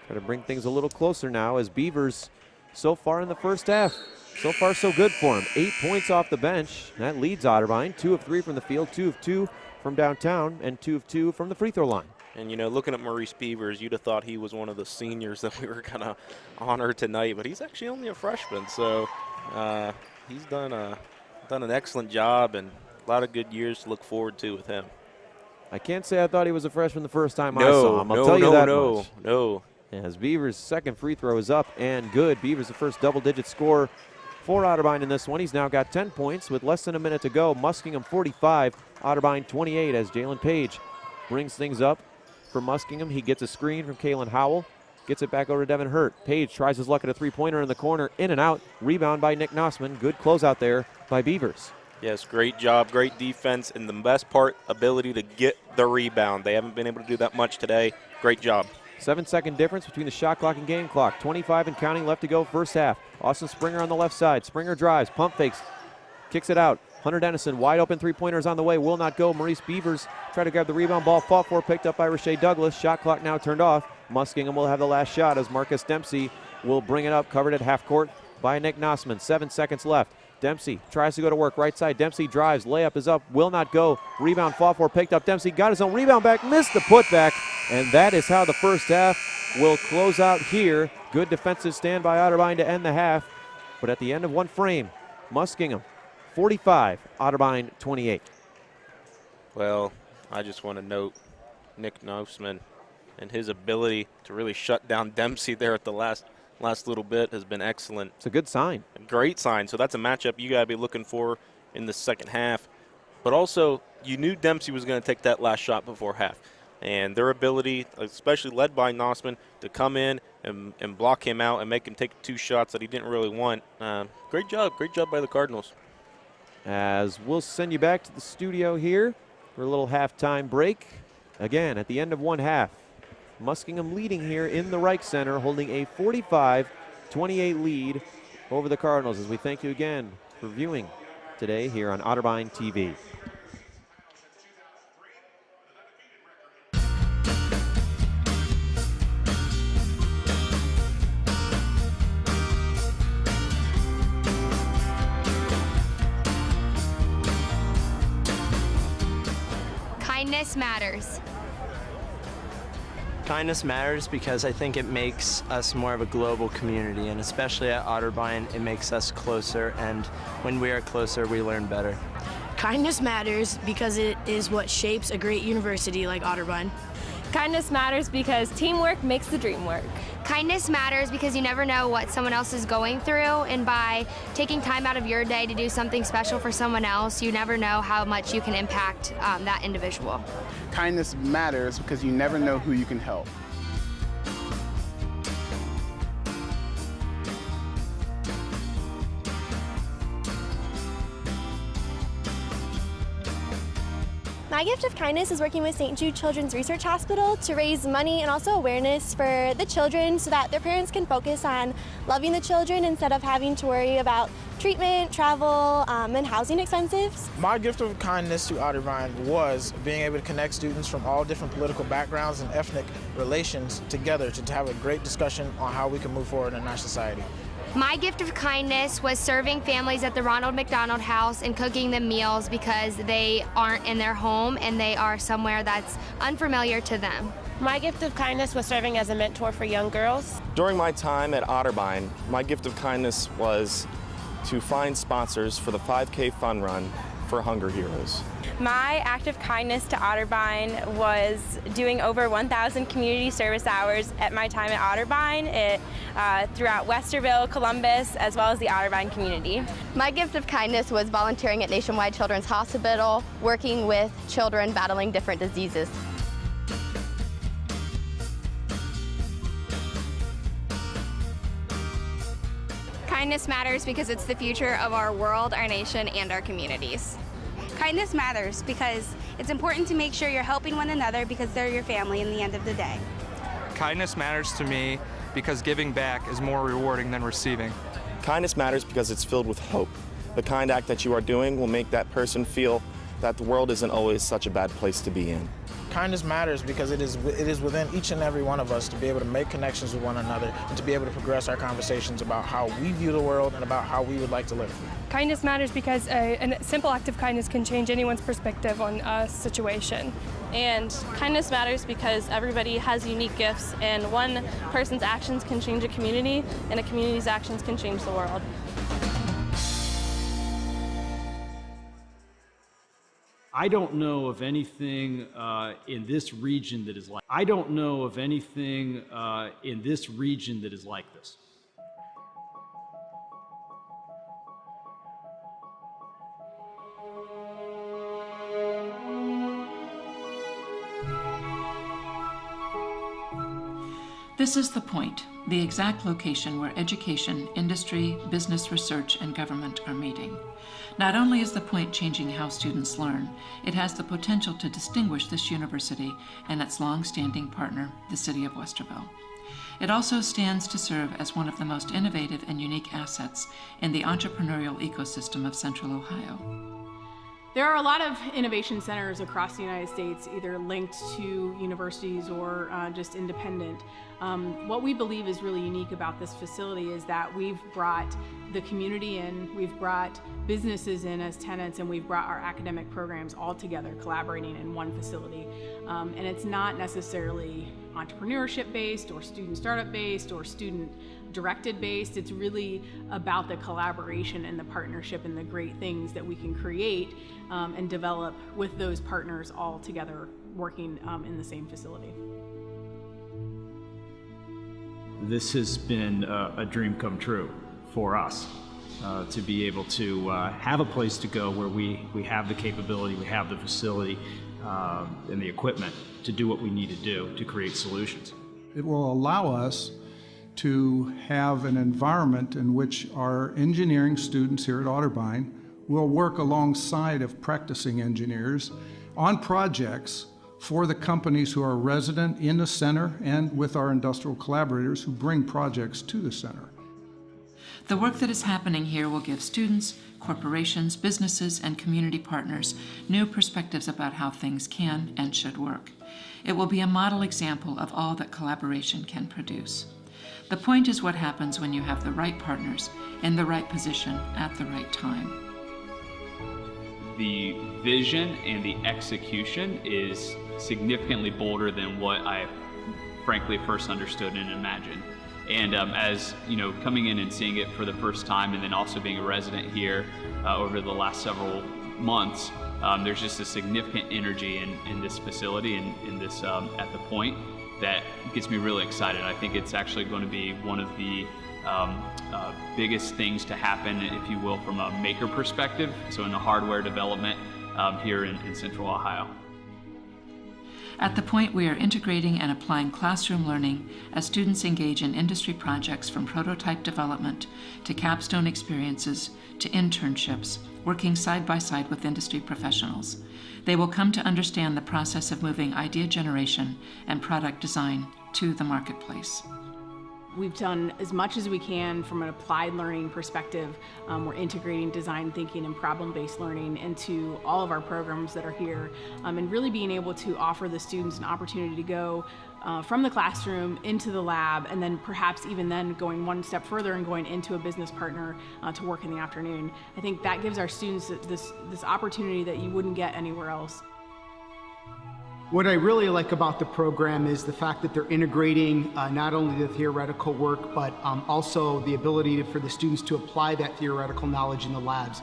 Try to bring things a little closer now as Beavers so far in the first half. So far so good for him. 8 points off the bench. That leads Otterbein. 2 of 3 from the field, 2 of 2 from downtown, and 2 of 2 from the free throw line. And, you know, looking at Maurice Beavers, you'd have thought he was one of the seniors that we were going to honor tonight, but he's actually only a freshman. So he's done an excellent job and a lot of good years to look forward to with him. I can't say I thought he was a freshman the first time I saw him. I'll tell you that much. No. As Beavers' second free throw is up and good. Beavers the first double-digit score for Otterbein in this one. He's now got 10 points with less than a minute to go. Muskingum 45, Otterbein 28 as Jalen Page brings things up for Muskingum. He gets a screen from Kalen Howell. Gets it back over to Devin Hurt. Page tries his luck at a three-pointer in the corner. In and out. Rebound by Nick Nozman. Good closeout there by Beavers. Yes, great job, great defense, and the best part, ability to get the rebound. They haven't been able to do that much today. Great job. 7-second difference between the shot clock and game clock. 25 and counting left to go first half. Austin Springer on the left side. Springer drives, pump fakes, kicks it out. Hunter Dennison, wide open three-pointers on the way, will not go. Maurice Beavers try to grab the rebound, ball fought for, picked up by Rashae Douglas. Shot clock now turned off. Muskingum will have the last shot as Marcus Dempsey will bring it up, covered at half court by Nick Nozman. 7 seconds left. Dempsey tries to go to work right side. Dempsey drives, layup is up, will not go. Rebound fought for, picked up. Dempsey got his own rebound back, missed the putback, and that is how the first half will close out here. Good defensive stand by Otterbein to end the half, but at the end of one frame, Muskingum 45, Otterbein 28. Well, I just want to note Nick Nozman and his ability to really shut down Dempsey there at the last little bit has been excellent. It's a good sign. A great sign. So that's a matchup you got to be looking for in the second half. But also, you knew Dempsey was going to take that last shot before half. And their ability, especially led by Nozman, to come in and block him out and make him take 2 shots that he didn't really want. Great job by the Cardinals. As we'll send you back to the studio here for a little halftime break. Again, at the end of one half, Muskingum leading here in the Rike Center, holding a 45-28 lead over the Cardinals. As we thank you again for viewing today here on Otterbein TV. Kindness matters. Kindness matters because I think it makes us more of a global community, and especially at Otterbein, it makes us closer, and when we are closer, we learn better. Kindness matters because it is what shapes a great university like Otterbein. Kindness matters because teamwork makes the dream work. Kindness matters because you never know what someone else is going through, and by taking time out of your day to do something special for someone else, you never know how much you can impact that individual. Kindness matters because you never know who you can help. My gift of kindness is working with St. Jude Children's Research Hospital to raise money and also awareness for the children so that their parents can focus on loving the children instead of having to worry about treatment, travel, and housing expenses. My gift of kindness to Otterbein was being able to connect students from all different political backgrounds and ethnic relations together to have a great discussion on how we can move forward in our society. My gift of kindness was serving families at the Ronald McDonald House and cooking them meals because they aren't in their home and they are somewhere that's unfamiliar to them. My gift of kindness was serving as a mentor for young girls. During my time at Otterbein, my gift of kindness was to find sponsors for the 5K fun run for Hunger Heroes. My act of kindness to Otterbein was doing over 1,000 community service hours at my time at Otterbein throughout Westerville, Columbus, as well as the Otterbein community. My gift of kindness was volunteering at Nationwide Children's Hospital, working with children battling different diseases. Kindness matters because it's the future of our world, our nation, and our communities. Kindness matters because it's important to make sure you're helping one another because they're your family in the end of the day. Kindness matters to me because giving back is more rewarding than receiving. Kindness matters because it's filled with hope. The kind act that you are doing will make that person feel that the world isn't always such a bad place to be in. Kindness matters because it is within each and every one of us to be able to make connections with one another and to be able to progress our conversations about how we view the world and about how we would like to live. Kindness matters because a simple act of kindness can change anyone's perspective on a situation. And kindness matters because everybody has unique gifts, and one person's actions can change a community, and a community's actions can change the world. I don't know of anything in this region that is like. I don't know of anything in this region that is like this. This is the point, the exact location where education, industry, business research, and government are meeting. Not only is the point changing how students learn, it has the potential to distinguish this university and its long-standing partner, the city of Westerville. It also stands to serve as one of the most innovative and unique assets in the entrepreneurial ecosystem of Central Ohio. There are a lot of innovation centers across the United States, either linked to universities or just independent. What we believe is really unique about this facility is that we've brought the community in, we've brought businesses in as tenants, and we've brought our academic programs all together, collaborating in one facility. And it's not necessarily entrepreneurship based or student startup based or student directed based. It's really about the collaboration and the partnership and the great things that we can create and develop with those partners all together working in the same facility. This has been a dream come true for us, to be able to have a place to go where we have the capability, we have the facility and the equipment to do what we need to do to create solutions. It will allow us to have an environment in which our engineering students here at Otterbein will work alongside of practicing engineers on projects for the companies who are resident in the center and with our industrial collaborators who bring projects to the center. The work that is happening here will give students, corporations, businesses, and community partners new perspectives about how things can and should work. It will be a model example of all that collaboration can produce. The point is what happens when you have the right partners in the right position at the right time. The vision and the execution is significantly bolder than what I frankly first understood and imagined. And as you know, coming in and seeing it for the first time, and then also being a resident here over the last several months, there's just a significant energy in this facility and in this at the point that gets me really excited. I think it's actually going to be one of the biggest things to happen, if you will, from a maker perspective, so in the hardware development here in Central Ohio. At the point, we are integrating and applying classroom learning as students engage in industry projects from prototype development to capstone experiences to internships, working side by side with industry professionals. They will come to understand the process of moving idea generation and product design to the marketplace. We've done as much as we can from an applied learning perspective. We're integrating design thinking and problem-based learning into all of our programs that are here, and really being able to offer the students an opportunity to go from the classroom into the lab, and then perhaps even then going one step further and going into a business partner to work in the afternoon. I think that gives our students this opportunity that you wouldn't get anywhere else. What I really like about the program is the fact that they're integrating not only the theoretical work, but also the ability for the students to apply that theoretical knowledge in the labs.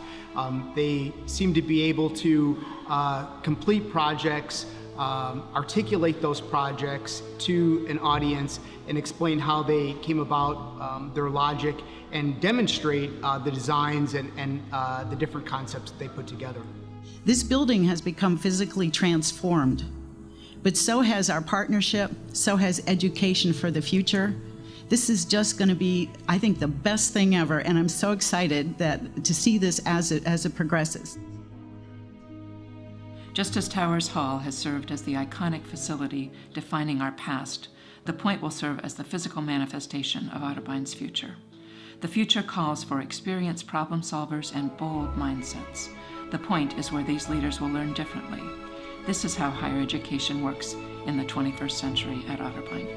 They seem to be able to complete projects, articulate those projects to an audience and explain how they came about, their logic, and demonstrate the designs and the different concepts that they put together. This building has become physically transformed. But so has our partnership, so has education for the future. This is just going to be, I think, the best thing ever, and I'm so excited to see this as it progresses. Just as Towers Hall has served as the iconic facility defining our past, the Point will serve as the physical manifestation of Otterbein's future. The future calls for experienced problem solvers and bold mindsets. The point is where these leaders will learn differently. This is how higher education works in the 21st century at Otterbein.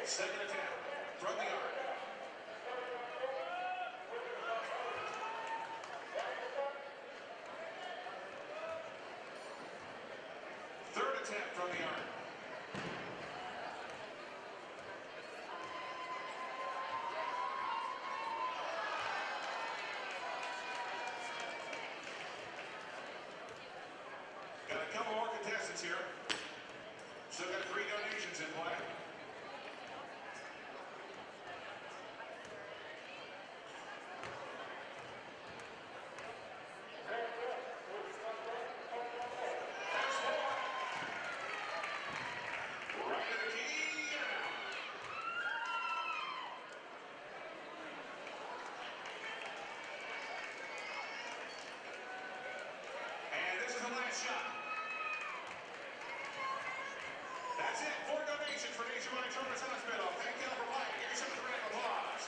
Second attempt from the arc. Third attempt from the arc. Got a couple more contestants here. Still got 3 donations in play. That's it. 4 donations for Nationwide Children's Hospital. Thank you for playing. Give yourself a round of applause.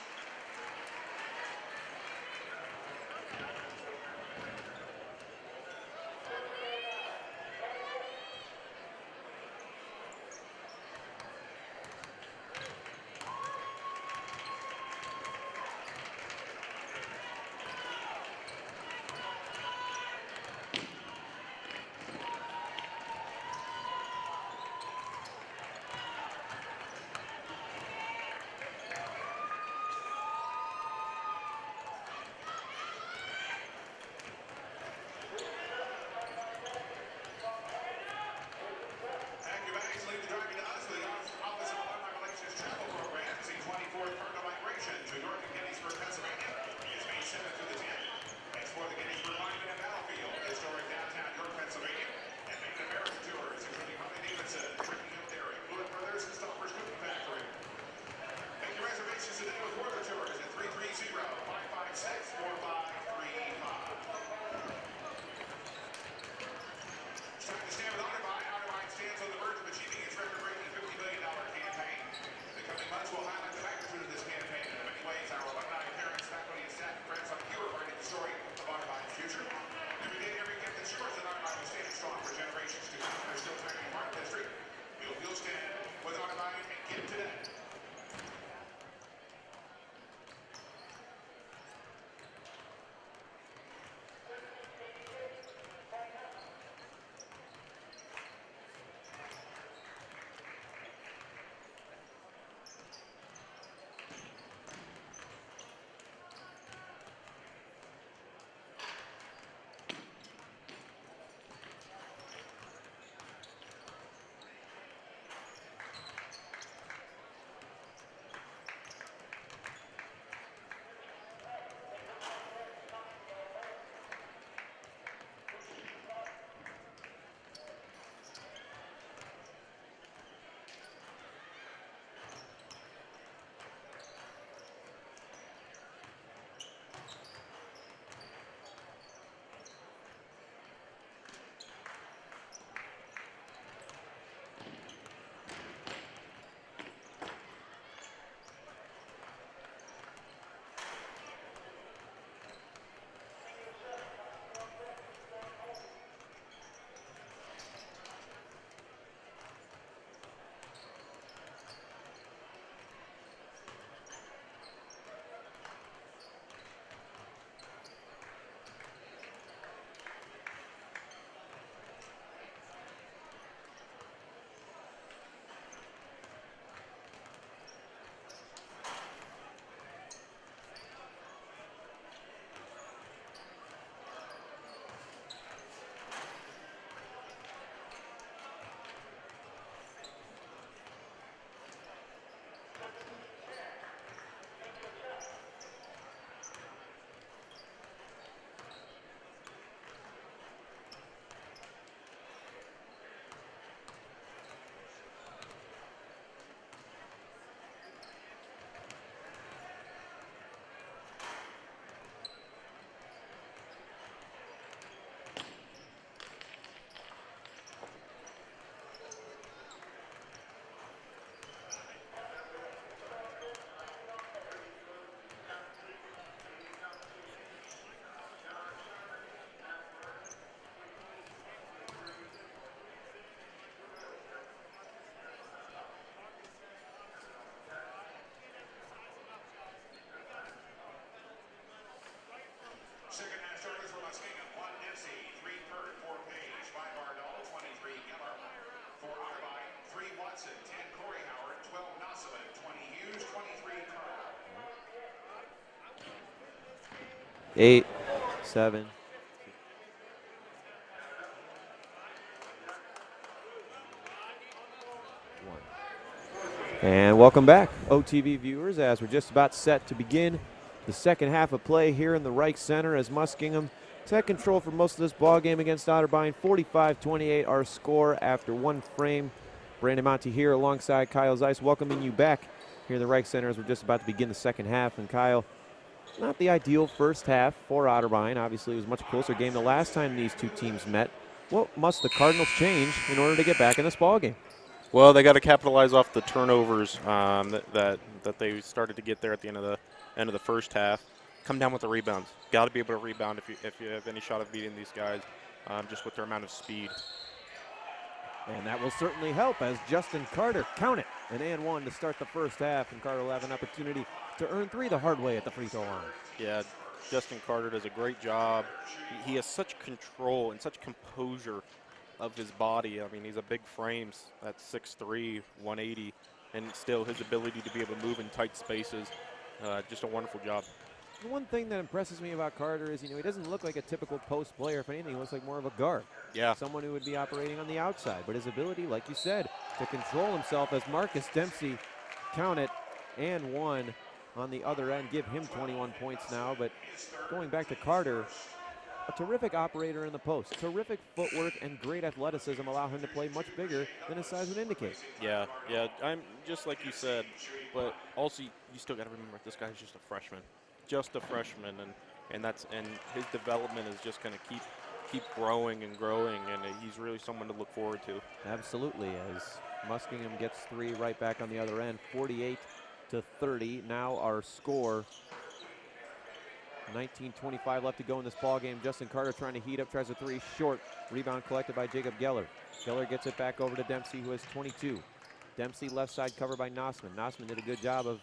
8, 7. And welcome back, OTV viewers, as we're just about set to begin the second half of play here in the Rike Center as Muskingum had control for most of this ball game against Otterbein. 45-28 our score after one frame. Brandon Monty here alongside Kyle Zeiss, welcoming you back here in the Rike Center as we're just about to begin the second half. And Kyle, not the ideal first half for Otterbein. Obviously, it was a much closer game the last time these two teams met. What must the Cardinals change in order to get back in this ball game? Well, they got to capitalize off the turnovers that they started to get there at the end of the first half. Come down with the rebounds. Got to be able to rebound if you have any shot of beating these guys, just with their amount of speed. And that will certainly help as Justin Carter, count it, an and one to start the first half, and Carter will have an opportunity to earn 3 the hard way at the free throw line. Yeah, Justin Carter does a great job. He has such control and such composure of his body. I mean, he's a big frame at 6'3", 180, and still his ability to be able to move in tight spaces, just a wonderful job. The one thing that impresses me about Carter is, he doesn't look like a typical post player. If anything, he looks like more of a guard. Yeah. Someone who would be operating on the outside. But his ability, like you said, to control himself as Marcus Dempsey, count it, and one on the other end, give him 21 points now. But going back to Carter, a terrific operator in the post. Terrific footwork and great athleticism allow him to play much bigger than his size would indicate. Yeah, I'm just like you said, but also you still got to remember this guy's just a freshman. Just a freshman, and his development is just going to keep growing and growing, and he's really someone to look forward to. Absolutely, as Muskingum gets 3 right back on the other end, 48-30. Now our score, 19:25 left to go in this ball game. Justin Carter trying to heat up, tries a 3 short. Rebound collected by Jacob Geller. Geller gets it back over to Dempsey, who has 22. Dempsey left side covered by Nozman. Nozman did a good job of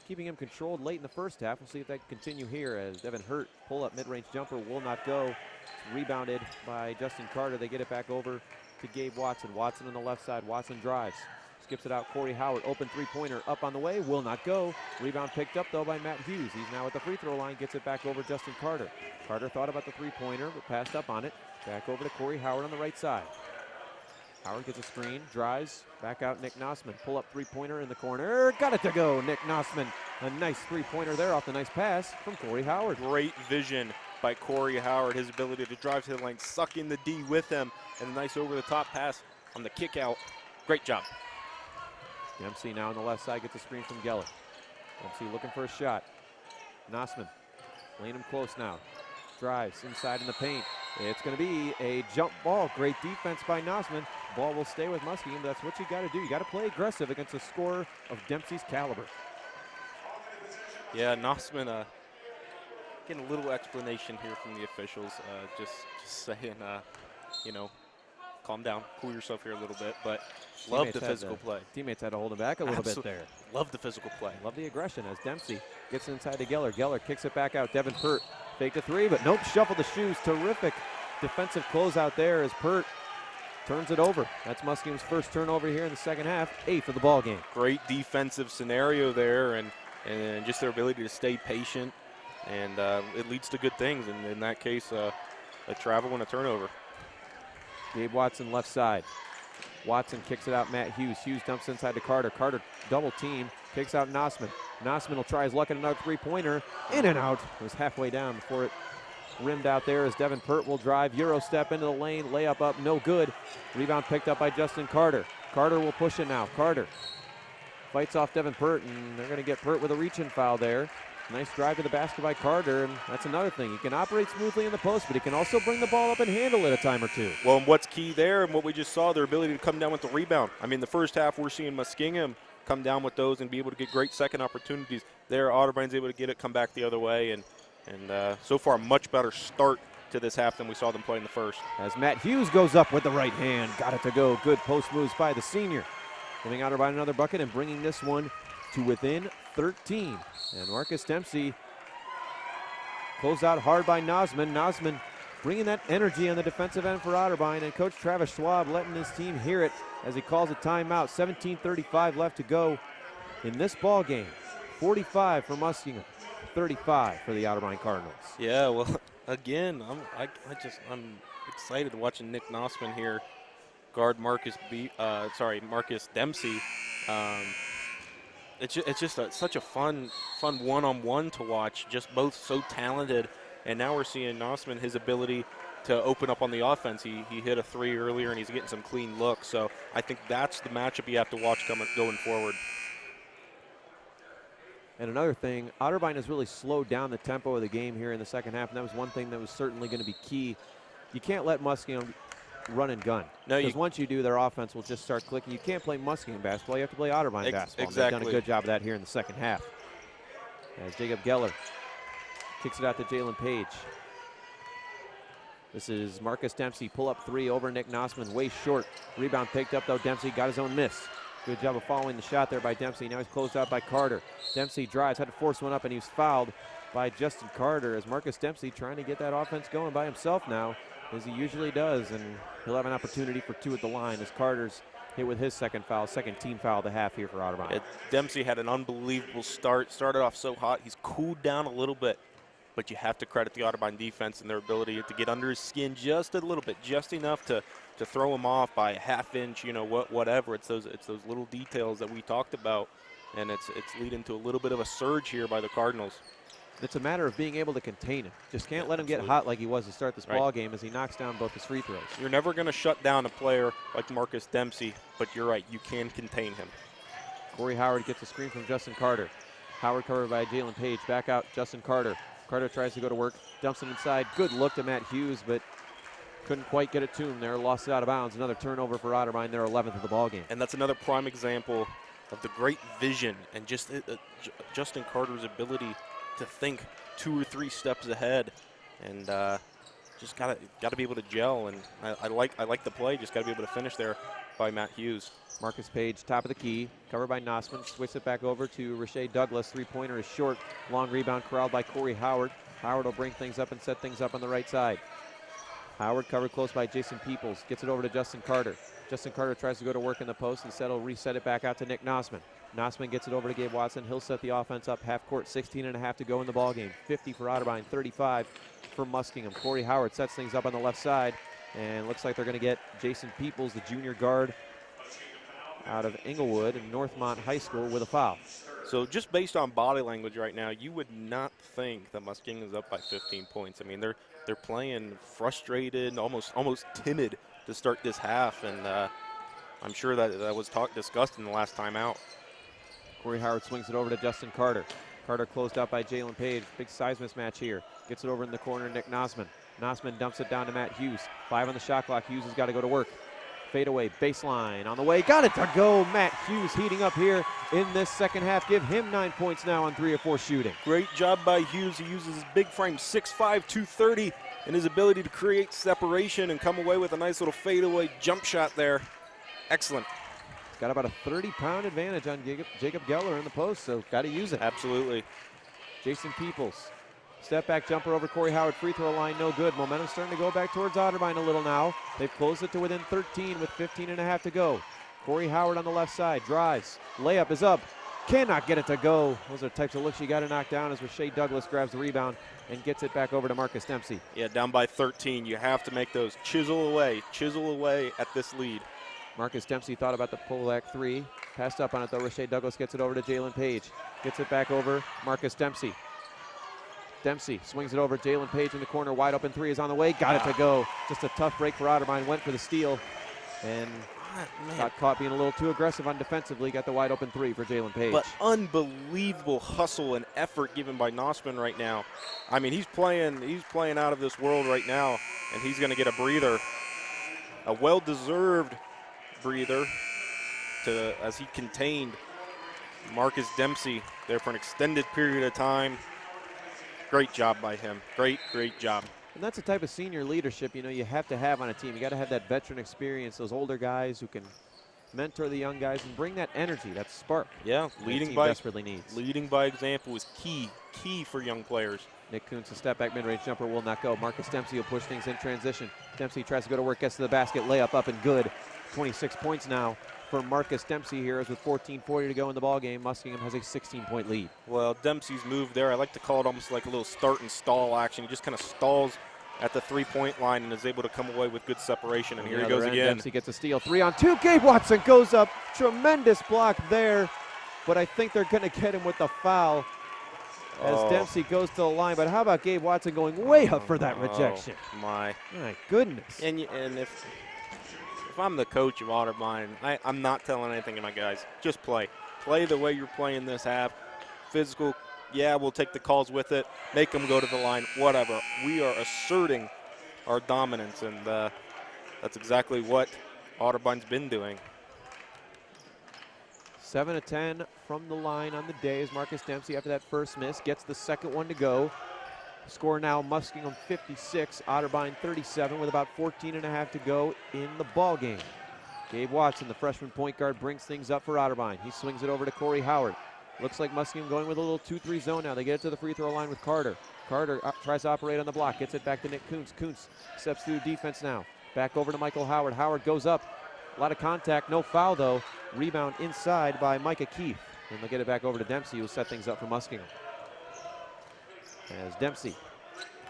keeping him controlled late in the first half. We'll see if that can continue here as Devin Hurt pull-up mid-range jumper will not go. It's rebounded by Justin Carter. They get it back over to Gabe Watson. Watson on the left side. Watson drives. Skips it out. Corey Howard, open three-pointer up on the way. Will not go. Rebound picked up, though, by Matt Hughes. He's now at the free throw line. Gets it back over Justin Carter. Carter thought about the three-pointer, but passed up on it. Back over to Corey Howard on the right side. Howard gets a screen, drives, back out Nick Nozman. Pull up three-pointer in the corner, got it to go, Nick Nozman. A nice three-pointer there off the nice pass from Corey Howard. Great vision by Corey Howard, his ability to drive to the lane, suck in the D with him, and a nice over-the-top pass on the kick out. Great job. Dempsey now on the left side gets a screen from Geller. Dempsey looking for a shot. Nozman laying him close now. Drives inside in the paint. It's going to be a jump ball. Great defense by Nozman. Ball will stay with Muskingum. That's what you got to do. You got to play aggressive against a scorer of Dempsey's caliber. Yeah, Nozman getting a little explanation here from the officials. Just saying, calm down, cool yourself here a little bit. But love the physical play. Teammates had to hold him back a little bit there. Love the physical play. Love the aggression as Dempsey gets inside to Geller. Geller kicks it back out. Devin Pert faked a 3, but nope, shuffled the shoes. Terrific defensive closeout there as Pert turns it over. That's Muskingum's first turnover here in the second half, 8th of the ball game. Great defensive scenario there, and just their ability to stay patient, and it leads to good things. And in that case, a travel and a turnover. Gabe Watson left side. Watson kicks it out. Matt Hughes. Hughes dumps inside to Carter. Carter double team. Kicks out Nozman. Nozman will try his luck at another three-pointer. In and out. It was halfway down before it rimmed out there as Devin Pert will drive. Euro step into the lane. Layup up. No good. Rebound picked up by Justin Carter. Carter will push it now. Carter fights off Devin Pert, and they're going to get Pert with a reach-in foul there. Nice drive to the basket by Carter, and that's another thing. He can operate smoothly in the post, but he can also bring the ball up and handle it a time or two. Well, and what's key there, and what we just saw, their ability to come down with the rebound. I mean, the first half, we're seeing Muskingum come down with those and be able to get great second opportunities. There, Otterbein's able to get it, come back the other way, and so far, a much better start to this half than we saw them play in the first. As Matt Hughes goes up with the right hand, got it to go. Good post moves by the senior. Giving Otterbein another bucket and bringing this one to within 13. And Marcus Dempsey closed out hard by Nozman. Nozman bringing that energy on the defensive end for Otterbein, and Coach Travis Schwab letting his team hear it as he calls a timeout. 17:35 left to go in this ball game. 45 for Muskingum, 35 for the Otterbein Cardinals. Yeah, well, again, I'm excited watching Nick Nozman here guard Marcus Dempsey. It's just such a fun one-on-one to watch. Just both so talented, and now we're seeing Nozman, his ability to open up on the offense. He hit a 3 earlier, and he's getting some clean looks. So I think that's the matchup you have to watch going forward. And another thing, Otterbein has really slowed down the tempo of the game here in the second half, and that was one thing that was certainly going to be key. You can't let Muskingum run and gun. No, because once you do, their offense will just start clicking. You can't play Muskingum basketball. You have to play Otterbein basketball. Exactly. They've done a good job of that here in the second half. As Jacob Geller kicks it out to Jalen Page. This is Marcus Dempsey, pull-up 3 over Nick Nozman, way short. Rebound picked up, though. Dempsey got his own miss. Good job of following the shot there by Dempsey. Now he's closed out by Carter. Dempsey drives, had to force one up, and he was fouled by Justin Carter as Marcus Dempsey trying to get that offense going by himself now, as he usually does, and he'll have an opportunity for 2 at the line as Carter's hit with his second team foul of the half here for Otterbein. Dempsey had an unbelievable start. Started off so hot. He's cooled down a little bit, but you have to credit the Otterbein defense and their ability to get under his skin just a little bit, just enough to throw him off by a half inch, whatever. It's those little details that we talked about, and it's leading to a little bit of a surge here by the Cardinals. It's a matter of being able to contain him. Just can't let him get hot like he was to start this ball game as he knocks down both his free throws. You're never going to shut down a player like Marcus Dempsey, but you're right, you can contain him. Corey Howard gets a screen from Justin Carter. Howard covered by Jalen Page. Back out, Justin Carter. Carter tries to go to work, dumps it inside. Good look to Matt Hughes, but couldn't quite get it to him there. Lost it out of bounds. Another turnover for Otterbein, their 11th of the ball game. And that's another prime example of the great vision and just Justin Carter's ability to think 2 or 3 steps ahead, and just gotta be able to gel. And I like the play. Just gotta be able to finish there by Matt Hughes. Marcus Page, top of the key, covered by Nozman. Switch it back over to Rike Douglas. 3-pointer is short. Long rebound corralled by Corey Howard. Howard will bring things up and set things up on the right side. Howard covered close by Jason Peoples. Gets it over to Justin Carter. Justin Carter tries to go to work in the post. Instead, he'll reset it back out to Nick Nozman. Nozman gets it over to Gabe Watson. He'll set the offense up half court. 16.5 to go in the ball game. 50 for Otterbein, 35 for Muskingum. Corey Howard sets things up on the left side, and looks like they're going to get Jason Peoples, the junior guard out of Inglewood and Northmont High School, with a foul. So just based on body language right now, you would not think that Muskingum is up by 15 points. I mean, they're playing frustrated, almost timid to start this half, and I'm sure that was discussed in the last time out. Corey Howard swings it over to Justin Carter. Carter closed out by Jalen Page. Big size mismatch here. Gets it over in the corner, Nick Nozman. Nozman dumps it down to Matt Hughes. 5 on the shot clock. Hughes has got to go to work. Fade away, baseline on the way. Got it to go. Matt Hughes heating up here in this second half. Give him 9 points now on 3 of 4 shooting. Great job by Hughes. He uses his big frame, 6'5", 230, and his ability to create separation and come away with a nice little fadeaway jump shot there. Excellent. He's got about a 30-pound advantage on Jacob Geller in the post, so got to use it. Absolutely. Jason Peoples. Step back jumper over Corey Howard, free throw line, no good. Momentum starting to go back towards Otterbein a little now. They've closed it to within 13 with 15.5 to go. Corey Howard on the left side, drives, layup is up, cannot get it to go. Those are the types of looks you got to knock down as Rike Douglas grabs the rebound and gets it back over to Marcus Dempsey. Yeah, down by 13. You have to make those chisel away at this lead. Marcus Dempsey thought about the pull-back 3. Passed up on it, though. Rike Douglas gets it over to Jalen Page. Gets it back over Marcus Dempsey. Dempsey swings it over. Jalen Page in the corner. Wide open 3 is on the way. Got it to go. Just a tough break for Otterbein. Went for the steal and got caught being a little too aggressive on defensively. Got the wide open 3 for Jalen Page. But unbelievable hustle and effort given by Nozman right now. I mean, he's playing out of this world right now, and he's going to get a breather. A well-deserved breather as he contained Marcus Dempsey there for an extended period of time. Great job by him. Great job. And that's the type of senior leadership, you have to have on a team. You got to have that veteran experience, those older guys who can mentor the young guys and bring that energy, that spark. Yeah, leading by desperately needs. Leading by example is key for young players. Nick Koontz, a step back mid-range jumper will not go. Marcus Dempsey will push things in transition. Dempsey tries to go to work, gets to the basket, layup up and good. 26 points now for Marcus Dempsey here, as with 14:40 to go in the ball game, Muskingum has a 16-point lead. Well, Dempsey's move there, I like to call it almost like a little start and stall action. He just kind of stalls at the three-point line and is able to come away with good separation. And here he goes again. Dempsey gets a steal. 3-on-2. Gabe Watson goes up. Tremendous block there, but I think they're going to get him with the foul as Dempsey goes to the line. But how about Gabe Watson going way up for that rejection? My goodness. And if I'm the coach of Otterbein, I'm not telling anything to my guys. Just play. Play the way you're playing this half. Physical, yeah, we'll take the calls with it. Make them go to the line, whatever. We are asserting our dominance, and that's exactly what Otterbein's been doing. 7 of 10 from the line on the day as Marcus Dempsey, after that first miss, gets the second one to go. Score now, Muskingum 56, Otterbein 37, with about 14.5 to go in the ball game. Gabe Watson, the freshman point guard, brings things up for Otterbein. He swings it over to Corey Howard. Looks like Muskingum going with a little 2-3 zone now. They get it to the free throw line with Carter. Carter tries to operate on the block, gets it back to Nick Koontz. Koontz steps through defense now. Back over to Michael Howard. Howard goes up. A lot of contact, no foul though. Rebound inside by Micah Keith. And they'll get it back over to Dempsey, who set things up for Muskingum. As Dempsey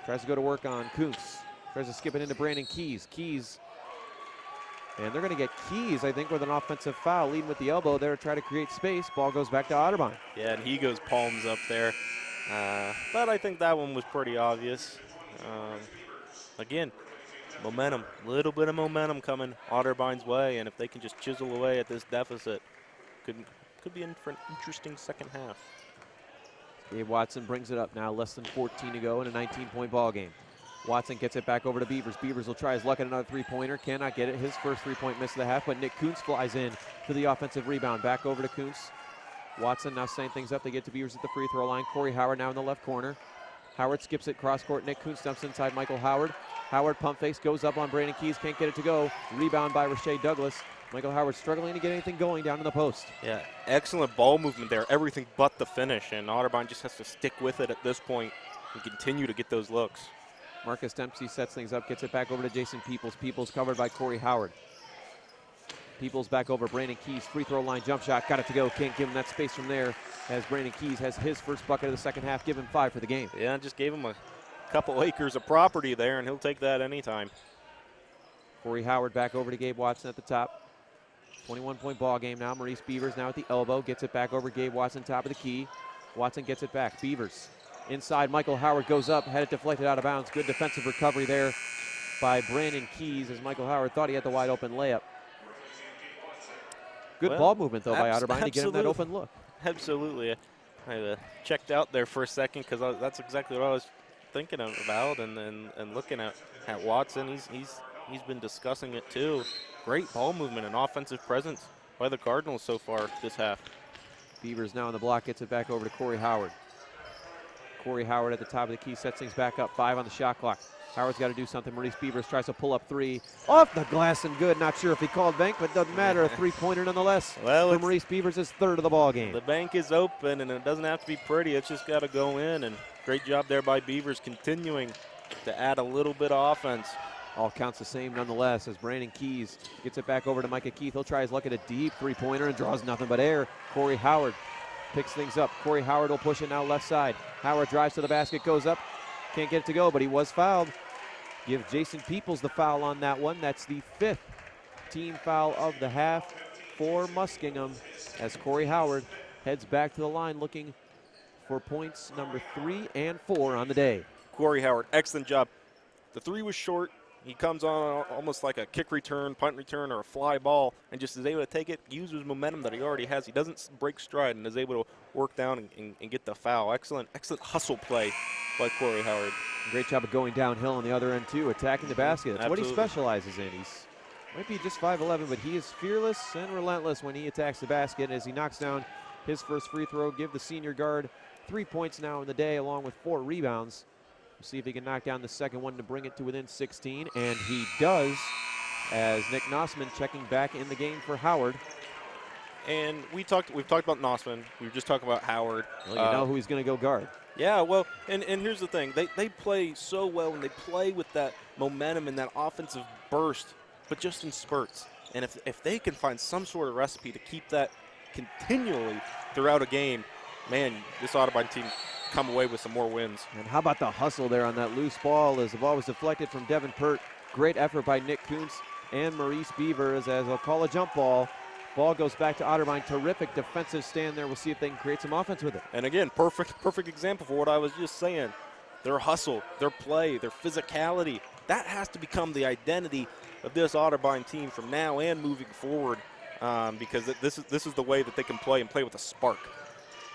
tries to go to work on Koontz. Tries to skip it into Brandon Keys. And they're going to get Keys, I think, with an offensive foul, leading with the elbow there to try to create space. Ball goes back to Otterbein. Yeah, and he goes palms up there. But I think that one was pretty obvious. Again, momentum, a little bit of momentum coming Otterbein's way, and if they can just chisel away at this deficit, could be in for an interesting second half. Gabe Watson brings it up now, less than 14 to go in a 19-point ball game. Watson gets it back over to Beavers. Beavers will try his luck at another three-pointer. Cannot get it. His first three-point miss of the half, but Nick Koontz flies in for the offensive rebound. Back over to Koontz. Watson now setting things up. They get to Beavers at the free throw line. Corey Howard now in the left corner. Howard skips it cross court. Nick Koontz dumps inside Michael Howard. Howard pump fakes, goes up on Brandon Keys, can't get it to go. Rebound by Rashae Douglas. Michael Howard struggling to get anything going down in the post. Yeah, excellent ball movement there. Everything but the finish, and Otterbein just has to stick with it at this point and continue to get those looks. Marcus Dempsey sets things up, gets it back over to Jason Peoples. Peoples covered by Corey Howard. Peoples back over Brandon Keys, free throw line jump shot, got it to go. Can't give him that space from there as Brandon Keys has his first bucket of the second half, give him 5 for the game. Yeah, just gave him a couple acres of property there, and he'll take that anytime. Corey Howard back over to Gabe Watson at the top. 21-point ball game now. Maurice Beavers now at the elbow, gets it back over Gabe Watson, top of the key. Watson gets it back. Beavers inside. Michael Howard goes up, had it deflected out of bounds. Good defensive recovery there by Brandon Keys as Michael Howard thought he had the wide open layup. Good ball movement though by Otterbein to get him that open look. Absolutely. I checked out there for a second because that's exactly what I was thinking about and looking at Watson. He's been discussing it too. Great ball movement and offensive presence by the Cardinals so far this half. Beavers now on the block, gets it back over to Corey Howard. Corey Howard at the top of the key, sets things back up. 5 on the shot clock. Howard's got to do something. Maurice Beavers tries to pull up 3. Off the glass and good. Not sure if he called bank, but doesn't matter. A three-pointer nonetheless. Well, for Maurice Beavers, his third of the ball game. The bank is open, and it doesn't have to be pretty. It's just got to go in, and great job there by Beavers continuing to add a little bit of offense. All counts the same nonetheless as Brandon Keys gets it back over to Micah Keith. He'll try his luck at a deep three-pointer and draws nothing but air. Corey Howard picks things up. Corey Howard will push it now left side. Howard drives to the basket, goes up. Can't get it to go, but he was fouled. Give Jason Peoples the foul on that one. That's the 5th team foul of the half for Muskingum as Corey Howard heads back to the line looking for points number 3 and 4 on the day. Corey Howard, excellent job. The 3 was short. He comes on almost like a kick return, punt return, or a fly ball, and just is able to take it, use his momentum that he already has. He doesn't break stride and is able to work down and get the foul. Excellent hustle play by Corey Howard. Great job of going downhill on the other end, too, attacking the basket. That's Absolutely. what he specializes in. He's might be just 5'11", but he is fearless and relentless when he attacks the basket as he knocks down his first free throw. Give the senior guard 3 points now in the day, along with 4 rebounds. We'll see if he can knock down the second one to bring it to within 16, and he does, as Nick Nozman checking back in the game for Howard. And we've talked about Nozman. We were just talking about Howard. Well, you know who he's going to go guard. Yeah, well, and here's the thing. They play so well, and they play with that momentum and that offensive burst, but just in spurts. And if they can find some sort of recipe to keep that continually throughout a game, man, this Otterbein team come away with some more wins. And how about the hustle there on that loose ball as the ball was deflected from Devin Pert. Great effort by Nick Koontz and Maurice Beavers as they'll call a jump ball. Ball goes back to Otterbein. Terrific defensive stand there. We'll see if they can create some offense with it. And again, perfect example for what I was just saying. Their hustle, their play, their physicality. That has to become the identity of this Otterbein team from now and moving forward, because this is the way that they can play and play with a spark.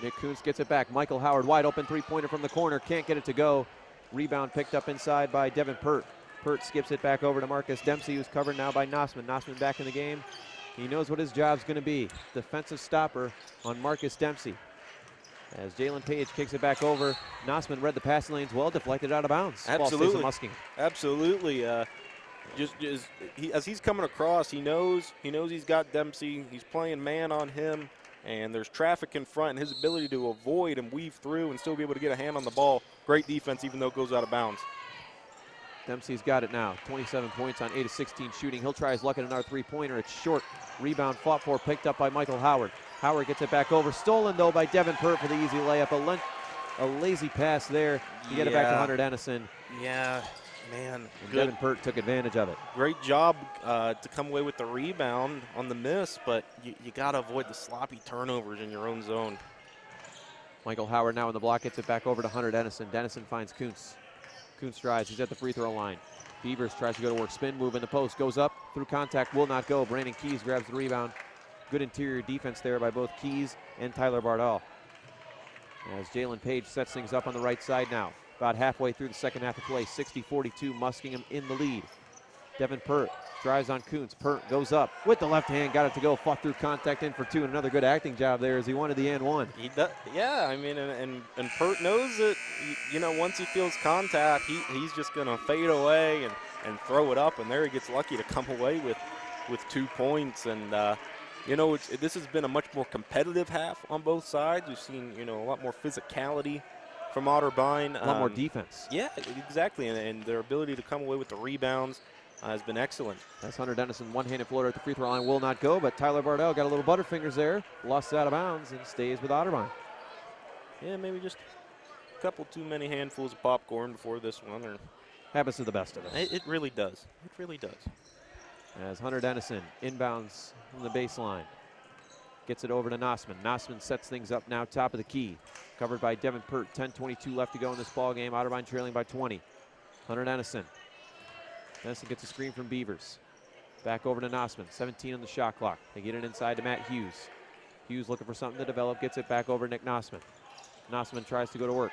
Nick Koontz gets it back. Michael Howard wide open three-pointer from the corner. Can't get it to go. Rebound picked up inside by Devin Pert. Pert skips it back over to Marcus Dempsey, who's covered now by Nozman. Nozman back in the game. He knows what his job's going to be. Defensive stopper on Marcus Dempsey. As Jalen Page kicks it back over, Nozman read the passing lanes well, deflected out of bounds. Absolutely. Ball stays in Muskingum. Absolutely. As he's coming across, he knows he's got Dempsey. He's playing man on him, and there's traffic in front, and his ability to avoid and weave through and still be able to get a hand on the ball. Great defense, even though it goes out of bounds. Dempsey's got it now. 27 points on 8 of 16 shooting. He'll try his luck at another three-pointer. It's short. Rebound fought for, picked up by Michael Howard. Howard gets it back over. Stolen, though, by Devin Pert for the easy layup. A lazy pass there to get it back to Hunter Dennison. Yeah, man. Devin Pert took advantage of it. Great job to come away with the rebound on the miss, but you got to avoid the sloppy turnovers in your own zone. Michael Howard now in the block, gets it back over to Hunter Dennison. Dennison finds Koontz. Koontz drives, he's at the free throw line. Beavers tries to go to work, spin move in the post, goes up, through contact, will not go. Brandon Keys grabs the rebound. Good interior defense there by both Keys and Tyler Bardall. As Jalen Page sets things up on the right side now. About halfway through the second half of play, 60-42, Muskingum in the lead. Devin Pert drives on Koontz. Pert goes up with the left hand, got it to go, fought through contact in for two, and another good acting job there as he wanted the and one. He does, yeah, I mean, and Pert knows that, once he feels contact, he's just going to fade away and throw it up, and there he gets lucky to come away with 2 points. And, this has been a much more competitive half on both sides. We've seen, a lot more physicality from Otterbein. A lot more defense. Yeah, exactly, and their ability to come away with the rebounds has been excellent. That's Hunter Dennison, one-handed floater at the free throw line, will not go, but Tyler Bardell got a little butterfingers there, lost it out of bounds, and stays with Otterbein. Yeah, maybe just a couple too many handfuls of popcorn before this one. Or happens to the best of us. It really does. It really does. As Hunter Dennison inbounds from the baseline, gets it over to Nozman. Nozman sets things up now, top of the key. Covered by Devin Pert, 10:22 left to go in this ball game. Otterbein trailing by 20. Hunter Dennison. Dennison gets a screen from Beavers. Back over to Nozman, 17 on the shot clock. They get it inside to Matt Hughes. Hughes looking for something to develop, gets it back over to Nick Nozman. Nozman tries to go to work.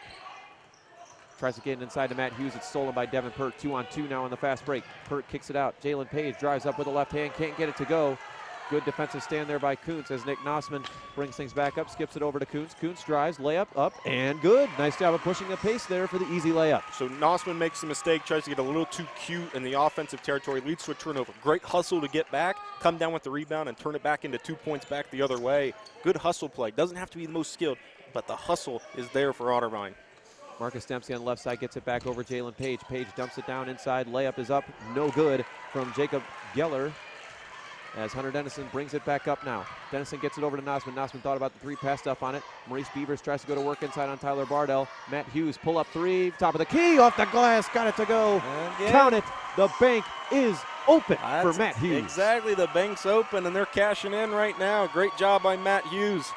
Tries to get it inside to Matt Hughes. It's stolen by Devin Pert. 2-on-2 now on the fast break. Pert kicks it out. Jalen Page drives up with the left hand, can't get it to go. Good defensive stand there by Koontz as Nick Nozman brings things back up, skips it over to Koontz. Koontz drives, layup, up, and good. Nice job of pushing the pace there for the easy layup. So Nozman makes a mistake, tries to get a little too cute in the offensive territory, leads to a turnover. Great hustle to get back, come down with the rebound, and turn it back into 2 points back the other way. Good hustle play. Doesn't have to be the most skilled, but the hustle is there for Otterbein. Marcus Dempsey on the left side gets it back over Jalen Page. Page dumps it down inside. Layup is up. No good from Jacob Geller. As Hunter Dennison brings it back up now. Dennison gets it over to Nozman. Nozman thought about the three, passed up on it. Maurice Beavers tries to go to work inside on Tyler Bardell. Matt Hughes, pull up three, top of the key, off the glass, got it to go. Count it, the bank is open for Matt Hughes. Exactly, the bank's open and they're cashing in right now. Great job by Matt Hughes.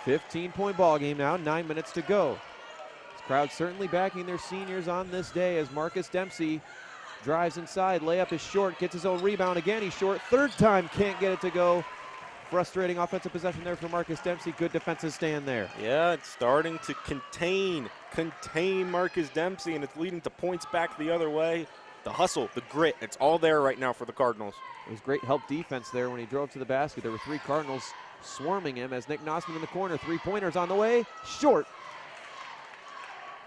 15-point ball game now, 9 minutes to go. This crowd certainly backing their seniors on this day as Marcus Dempsey drives inside, layup is short, gets his own rebound again, he's short, third time, can't get it to go. Frustrating offensive possession there for Marcus Dempsey, good defensive stand there. Yeah, it's starting to contain Marcus Dempsey, and it's leading to points back the other way. The hustle, the grit, it's all there right now for the Cardinals. It was great help defense there when he drove to the basket. There were three Cardinals swarming him as Nick Nozman in the corner, three-pointers on the way, short.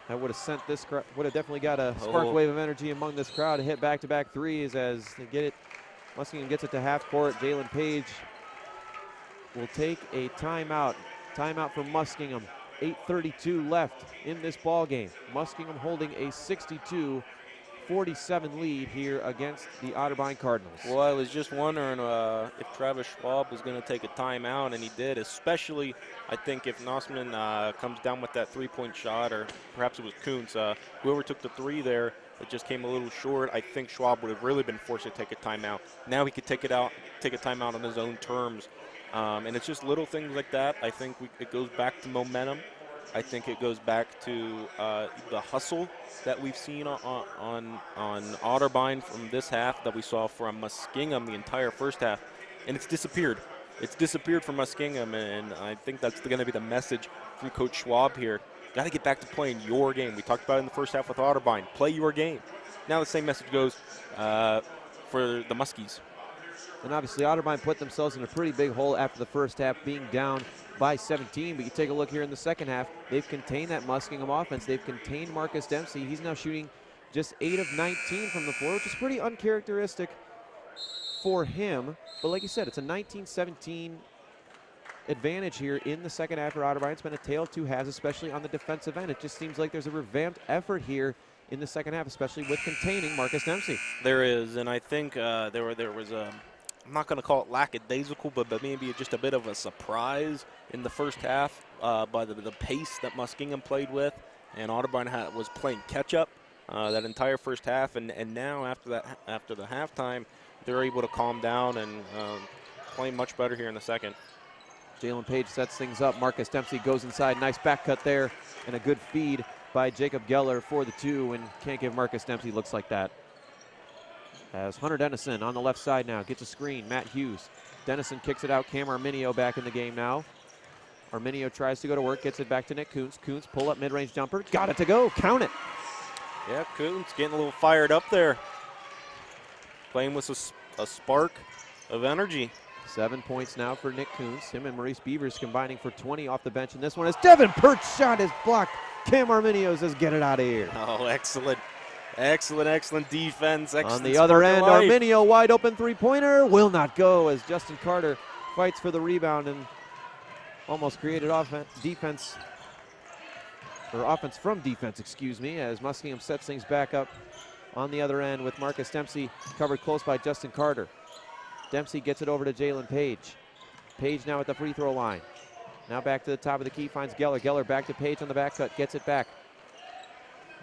That would have sent this crowd, would have definitely got a spark wave of energy among this crowd to hit back-to-back threes as they get it. Muskingum gets it to half court. Jalen Page will take a timeout. Timeout for Muskingum. 8:32 left in this ball game. Muskingum holding a 62-46 47 lead here against the Otterbein Cardinals. Well, I was just wondering if Travis Schwab was going to take a timeout, and he did, especially I think if Nozman comes down with that three-point shot, or perhaps it was Koontz. Whoever took the three there, it just came a little short. I think Schwab would have really been forced to take a timeout. Now he could take a timeout on his own terms. And it's just little things like that. I think it goes back to momentum. I think it goes back to the hustle that we've seen on Otterbein from this half that we saw from Muskingum the entire first half. And it's disappeared. It's disappeared from Muskingum, and I think that's going to be the message from Coach Schwab here. Got to get back to playing your game. We talked about it in the first half with Otterbein. Play your game. Now the same message goes for the Muskies. And obviously Otterbein put themselves in a pretty big hole after the first half, being down by 17. But you take a look here in the second half, they've contained that Muskingum offense. They've contained Marcus Dempsey. He's now shooting just 8 of 19 from the floor, which is pretty uncharacteristic for him. But like you said, it's a 19-17 advantage here in the second half for Otterbein. It's been a tale of two halves, especially on the defensive end. It just seems like there's a revamped effort here in the second half, especially with containing Marcus Dempsey. There is, and I think there was a, I'm not going to call it lackadaisical, but maybe just a bit of a surprise in the first half by the pace that Muskingum played with, and Otterbein was playing catch-up that entire first half, and now after the halftime, they're able to calm down and play much better here in the second. Jalen Page sets things up. Marcus Dempsey goes inside. Nice back cut there, and a good feed by Jacob Geller for the two, and can't give Marcus Dempsey looks like that. As Hunter Dennison on the left side now gets a screen. Matt Hughes. Dennison kicks it out. Cam Arminio back in the game now. Arminio tries to go to work, gets it back to Nick Koontz. Koontz pull up mid-range jumper. Got it to go. Count it. Yeah, Koontz getting a little fired up there. Playing with a spark of energy. 7 points now for Nick Koontz. Him and Maurice Beavers combining for 20 off the bench. And this one is Devin Pert's shot is blocked. Cam Arminio says, get it out of here. Oh, excellent. Excellent defense. Excellent on the other end, Arminio wide open three-pointer will not go as Justin Carter fights for the rebound and almost created offense from defense, excuse me, as Muskingum sets things back up on the other end with Marcus Dempsey covered close by Justin Carter. Dempsey gets it over to Jalen Page. Page now at the free throw line. Now back to the top of the key, finds Geller. Geller back to Page on the back cut, gets it back.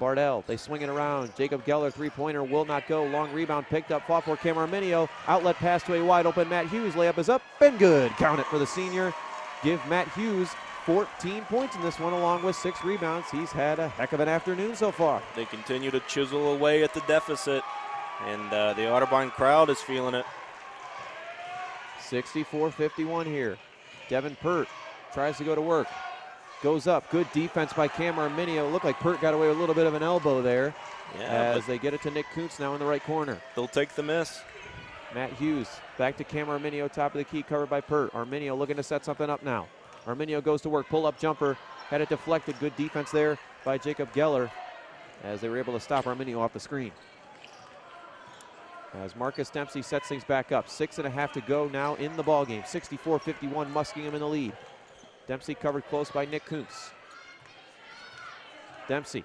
Bardell, they swing it around. Jacob Geller, three-pointer, will not go. Long rebound picked up, fought for Cam Arminio. Outlet pass to a wide open Matt Hughes. Layup is up and good. Count it for the senior. Give Matt Hughes 14 points in this one along with 6 rebounds. He's had a heck of an afternoon so far. They continue to chisel away at the deficit, and the Otterbein crowd is feeling it. 64-51 here. Devin Pert tries to go to work. Goes up. Good defense by Cam Arminio. Looked like Pert got away with a little bit of an elbow there. Yeah, as they get it to Nick Koontz now in the right corner. They'll take the miss. Matt Hughes back to Cam Arminio, top of the key, covered by Pert. Arminio looking to set something up now. Arminio goes to work. Pull-up jumper. Had it deflected. Good defense there by Jacob Geller as they were able to stop Arminio off the screen. As Marcus Dempsey sets things back up. 6.5 to go now in the ballgame. 64-51, Muskingum in the lead. Dempsey covered close by Nick Koontz. Dempsey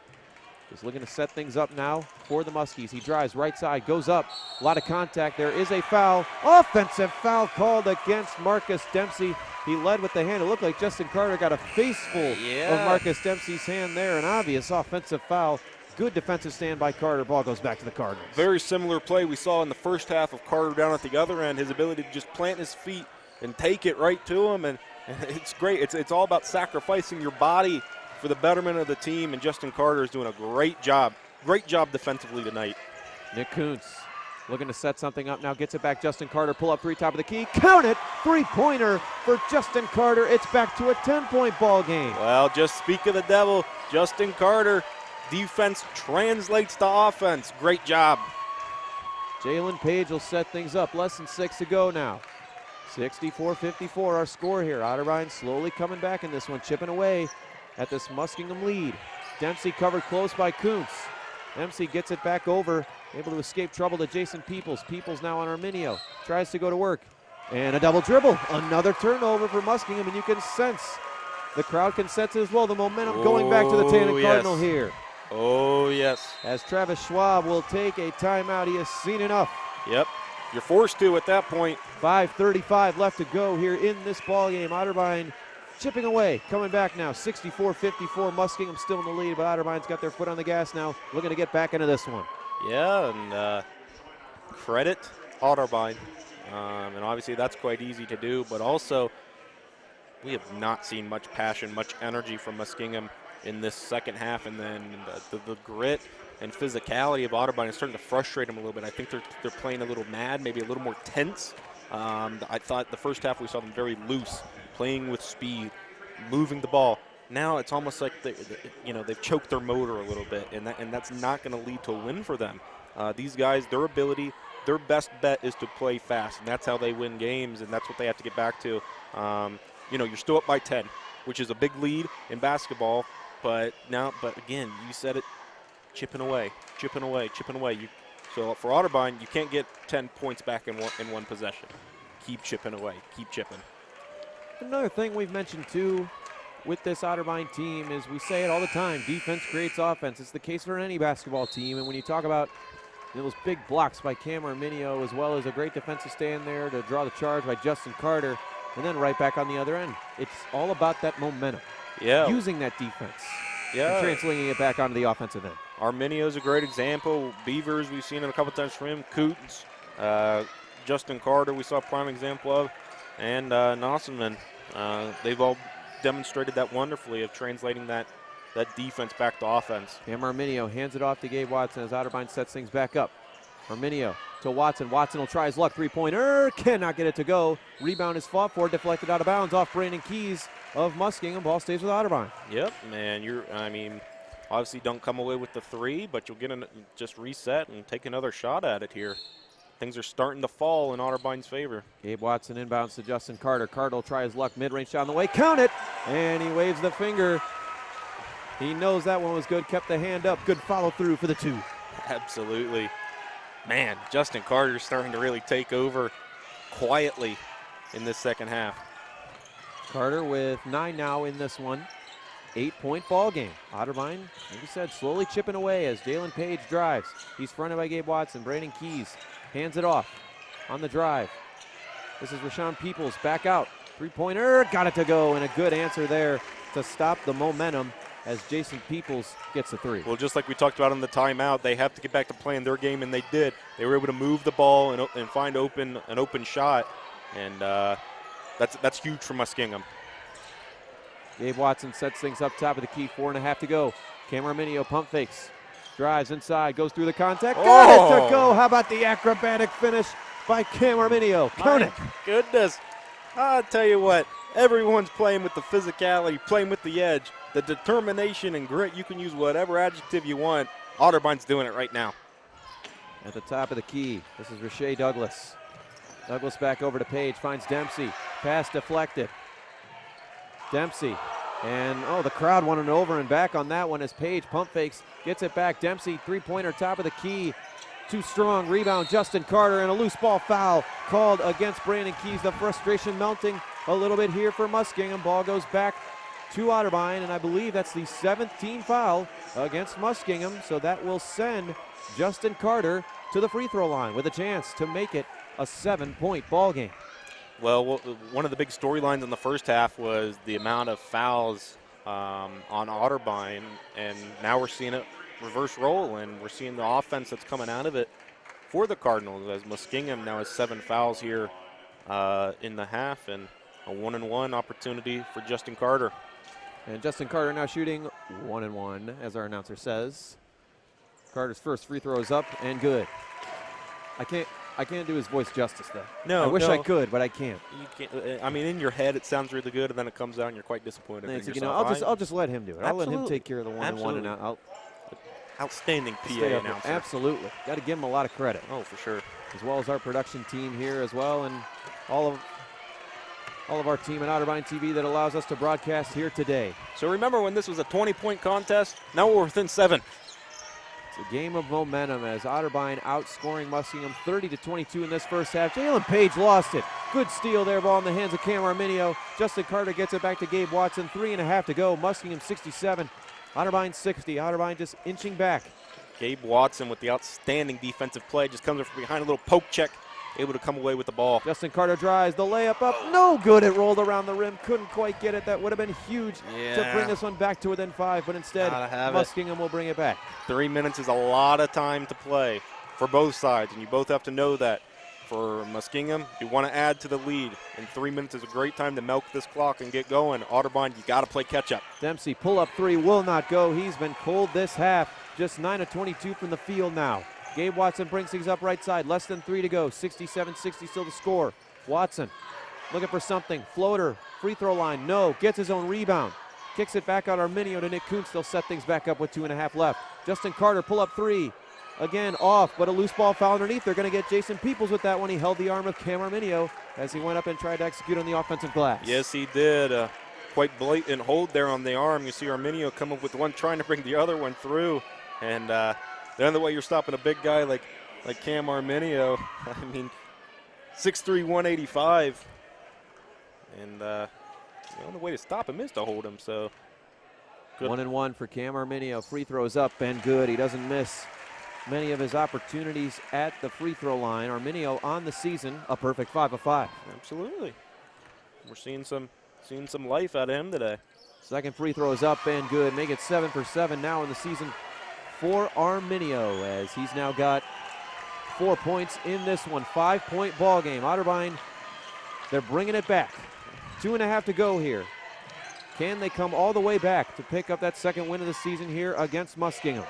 is looking to set things up now for the Muskies. He drives right side, goes up. A lot of contact. There is a foul. Offensive foul called against Marcus Dempsey. He led with the hand. It looked like Justin Carter got a faceful of Marcus Dempsey's hand there. An obvious offensive foul. Good defensive stand by Carter. Ball goes back to the Cardinals. Very similar play we saw in the first half of Carter down at the other end. His ability to just plant his feet and take it right to him. And it's great. It's all about sacrificing your body for the betterment of the team, and Justin Carter is doing a great job. Great job defensively tonight. Nick Koontz looking to set something up now. Gets it back. Justin Carter, pull up three, top of the key. Count it. Three-pointer for Justin Carter. It's back to a 10-point ball game. Well, just speak of the devil. Justin Carter, defense translates to offense. Great job. Jalen Page will set things up. Less than 6 to go now. 64-54 our score here. Otterbein slowly coming back in this one, chipping away at this Muskingum lead. Dempsey covered close by Koontz. Dempsey gets it back over, able to escape trouble to Jason Peoples. Peoples now on Arminio, tries to go to work. And a double dribble. Another turnover for Muskingum, and you can sense, the crowd can sense as well, the momentum going back to the Tanner Cardinal here. Oh, yes. As Travis Schwab will take a timeout. He has seen enough. Yep. You're forced to at that point. 5:35 left to go here in this ball game. Otterbein chipping away, coming back now. 64-54. Muskingum still in the lead, but Otterbein's got their foot on the gas now, looking to get back into this one. Yeah, and credit Otterbein. And obviously that's quite easy to do, but also we have not seen much passion, much energy from Muskingum in this second half, and then the grit and physicality of Otterbein is starting to frustrate them a little bit. I think they're playing a little mad, maybe a little more tense. I thought the first half we saw them very loose, playing with speed, moving the ball. Now it's almost like they've choked their motor a little bit, and that's not going to lead to a win for them. These guys, their best bet is to play fast, and that's how they win games, and that's what they have to get back to. You're still up by 10, which is a big lead in basketball, but again, you said it, chipping away. So for Otterbein, you can't get 10 points back in one possession. Keep chipping away, keep chipping. Another thing we've mentioned too with this Otterbein team is we say it all the time, defense creates offense. It's the case for any basketball team, and when you talk about those big blocks by Cameron Minio, as well as a great defensive stand there to draw the charge by Justin Carter, and then right back on the other end. It's all about that momentum. Yeah. Using that defense. Yeah. And translating it back onto the offensive end. Arminio's a great example. Beavers, we've seen it a couple times from him. Koontz, Justin Carter, we saw a prime example of. And Nozman. They've all demonstrated that wonderfully of translating that defense back to offense. Cam Arminio hands it off to Gabe Watson as Otterbein sets things back up. Arminio to Watson. Watson will try his luck. Three-pointer. Cannot get it to go. Rebound is fought for. Deflected out of bounds off Brandon Keys of Muskingum. Ball stays with Otterbein. Yep, man. Obviously don't come away with the three, but you'll get just reset and take another shot at it here. Things are starting to fall in Otterbein's favor. Gabe Watson inbounds to Justin Carter. Carter will try his luck. Mid-range shot on the way. Count it! And he waves the finger. He knows that one was good. Kept the hand up. Good follow-through for the two. Absolutely. Man, Justin Carter's starting to really take over quietly in this second half. Carter with 9 now in this one. 8-point ball game. Otterbein, like you said, slowly chipping away as Jalen Page drives. He's fronted by Gabe Watson. Brandon Keys hands it off on the drive. This is Rashawn Peoples back out. Three-pointer, got it to go, and a good answer there to stop the momentum as Jason Peoples gets a three. Well, just like we talked about in the timeout, they have to get back to playing their game, and they did. They were able to move the ball and find an open shot, and that's huge for Muskingum. Gabe Watson sets things up top of the key. 4.5 to go. Cameron Minio pump fakes. Drives inside, goes through the contact. Got it to go. How about the acrobatic finish by Cameron Minio? Count it. Goodness. I'll tell you what, everyone's playing with the physicality, playing with the edge, the determination and grit. You can use whatever adjective you want. Otterbein's doing it right now. At the top of the key, this is Rashae Douglas. Douglas back over to Page, finds Dempsey. Pass deflected. Dempsey, and the crowd wanted over and back on that one as Page pump fakes, gets it back. Dempsey, three-pointer, top of the key. Too strong, rebound, Justin Carter, and a loose ball foul called against Brandon Keys. The frustration melting a little bit here for Muskingum. Ball goes back to Otterbein, and I believe that's the 7th team foul against Muskingum, so that will send Justin Carter to the free throw line with a chance to make it a 7-point ball game. Well, one of the big storylines in the first half was the amount of fouls on Otterbein, and now we're seeing it reverse role, and we're seeing the offense that's coming out of it for the Cardinals as Muskingum now has 7 fouls here in the half, and a 1-and-1 opportunity for Justin Carter. And Justin Carter now shooting 1-and-1, as our announcer says. Carter's first free throw is up and good. I can't do his voice justice, though. No, I wish I could, but I can't. You can't. I mean, in your head, it sounds really good, and then it comes out, and you're quite disappointed. And I'll just let him do it. I'll let him take care of the 1-and-1, and I'll outstanding PA announcer. Absolutely, got to give him a lot of credit. Oh, for sure. As well as our production team here, as well, and all of our team at Otterbein TV that allows us to broadcast here today. So remember when this was a 20-point contest? Now we're within 7. A game of momentum as Otterbein outscoring Muskingum 30-22 in this first half. Jalen Page lost it. Good steal there, ball in the hands of Cam Arminio. Justin Carter gets it back to Gabe Watson. 3.5 to go. Muskingum 67, Otterbein 60. Otterbein just inching back. Gabe Watson with the outstanding defensive play just comes from behind a little poke check, able to come away with the ball. Justin Carter drives, the layup up, no good. It rolled around the rim, couldn't quite get it. That would have been huge to bring this one back to within 5, but instead Muskingum will bring it back. 3 minutes is a lot of time to play for both sides, and you both have to know that. For Muskingum, you want to add to the lead, and 3 minutes is a great time to milk this clock and get going. Otterbein, you got to play catch up. Dempsey pull up 3 will not go. He's been cold this half. Just 9 of 22 from the field now. Gabe Watson brings things up right side. Less than 3 to go. 67-60 still to score. Watson looking for something. Floater, free throw line, no. Gets his own rebound. Kicks it back out Arminio to Nick Koontz. They'll set things back up with 2.5 left. Justin Carter pull up 3. Again, off, but a loose ball foul underneath. They're going to get Jason Peoples with that one. He held the arm of Cam Arminio as he went up and tried to execute on the offensive glass. Yes, he did. Quite blatant hold there on the arm. You see Arminio come up with one, trying to bring the other one through. And the other way you're stopping a big guy like Cam Arminio. I mean, 6'3", 185. And the only way to stop him is to hold him. So good. 1-1 for Cam Arminio. Free throws up and good. He doesn't miss many of his opportunities at the free throw line. Arminio on the season, a perfect 5 of 5. Absolutely. We're seeing some life out of him today. Second free throw is up and good. Make it 7 for 7 now in the season for Arminio, as he's now got 4 points in this one. 5-point ball game. Otterbein, they're bringing it back. 2.5 to go here. Can they come all the way back to pick up that second win of the season here against Muskingum?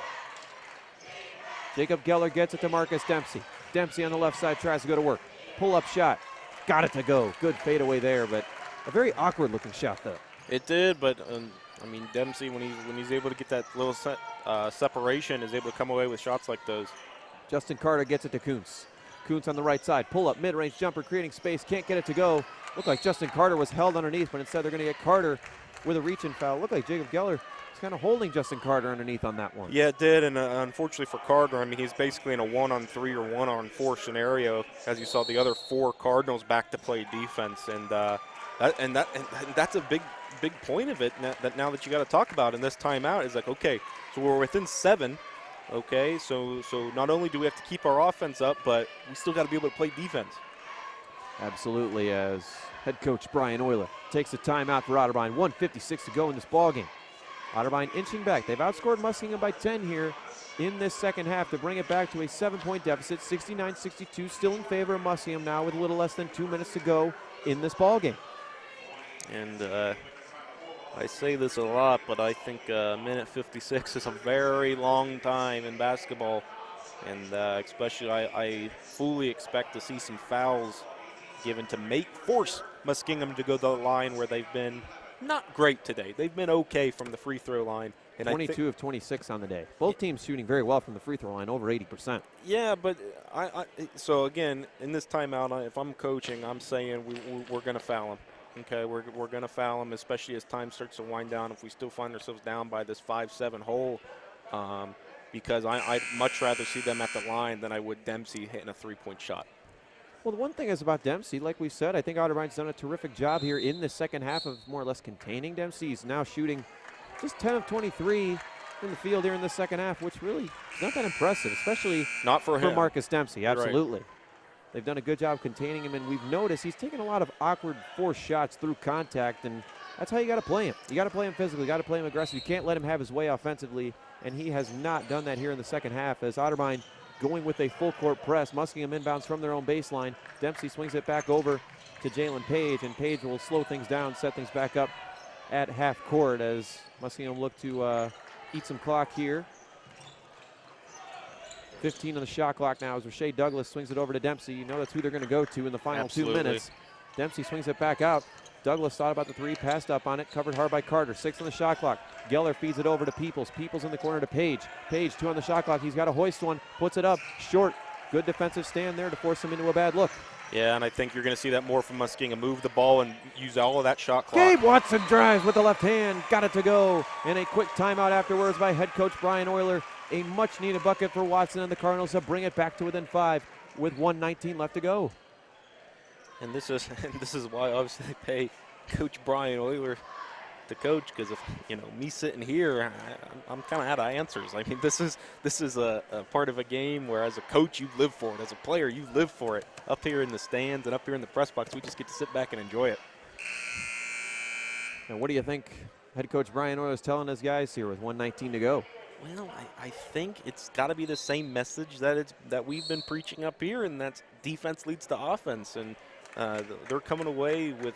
Jacob Geller gets it to Marcus Dempsey. Dempsey on the left side tries to go to work. Pull-up shot. Got it to go. Good fadeaway there, but a very awkward-looking shot, though. It did, but I mean, Dempsey, when he's able to get that little separation, is able to come away with shots like those. Justin Carter gets it to Koontz. Koontz on the right side. Pull-up, mid-range jumper, creating space. Can't get it to go. Looked like Justin Carter was held underneath, but instead they're going to get Carter with a reach-in foul. Looked like Jacob Geller is kind of holding Justin Carter underneath on that one. Yeah, it did, and unfortunately for Carter, I mean, he's basically in a 1-on-3 or 1-on-4 scenario, as you saw the other 4 Cardinals back to play defense, and that's a big point of it now that you got to talk about in this timeout is like, okay, so we're within 7. Okay, so not only do we have to keep our offense up, but we still got to be able to play defense. Absolutely, as head coach Brian Euler takes a timeout for Otterbein. 1:56 to go in this ballgame. Otterbein inching back. They've outscored Muskingum by 10 here in this second half to bring it back to a 7-point deficit. 69-62, still in favor of Muskingum now with a little less than 2 minutes to go in this ballgame. And I say this a lot, but I think minute 56 is a very long time in basketball. And especially I fully expect to see some fouls given to force Muskingum to go to the line where they've been not great today. They've been okay from the free throw line. And 22 of 26 on the day. Both teams shooting very well from the free throw line, over 80%. Yeah, but so again, in this timeout, if I'm coaching, I'm saying we're going to foul him. Okay, we're going to foul him, especially as time starts to wind down. If we still find ourselves down by this 5-7 hole, because I'd much rather see them at the line than I would Dempsey hitting a 3-point shot. Well, the one thing is about Dempsey, like we said, I think Otterbein's done a terrific job here in the second half of more or less containing Dempsey. He's now shooting just 10 of 23 in the field here in the second half, which really is not that impressive, especially not for him. Marcus Dempsey. Absolutely. Right. They've done a good job containing him, and we've noticed he's taken a lot of awkward forced shots through contact, and that's how you got to play him. You got to play him physically, you got to play him aggressive. You can't let him have his way offensively, and he has not done that here in the second half as Otterbein going with a full court press. Muskingum inbounds from their own baseline. Dempsey swings it back over to Jalen Page, and Page will slow things down, set things back up at half court as Muskingum look to eat some clock here. 15 on the shot clock now as Rashae Douglas swings it over to Dempsey. You know that's who they're going to go to in the final 2 minutes. Dempsey swings it back out. Douglas thought about the 3, passed up on it, covered hard by Carter. 6 on the shot clock. Geller feeds it over to Peoples. Peoples in the corner to Page. Page 2 on the shot clock. He's got to hoist one, puts it up, short. Good defensive stand there to force him into a bad look. Yeah, and I think you're going to see that more from Muskingum. Move the ball and use all of that shot clock. Gabe Watson drives with the left hand, got it to go. And a quick timeout afterwards by head coach Brian Euler. A much-needed bucket for Watson and the Cardinals to bring it back to within 5 with 1:19 left to go. And this is why obviously they pay Coach Brian Euler to coach, because if me sitting here, I'm kind of out of answers. I mean, this is a part of a game where as a coach you live for it, as a player you live for it. Up here in the stands and up here in the press box, we just get to sit back and enjoy it. And what do you think head coach Brian Oil is telling his guys here with 1:19 to go? Well, I think it's got to be the same message that we've been preaching up here, and that's defense leads to offense. And they're coming away with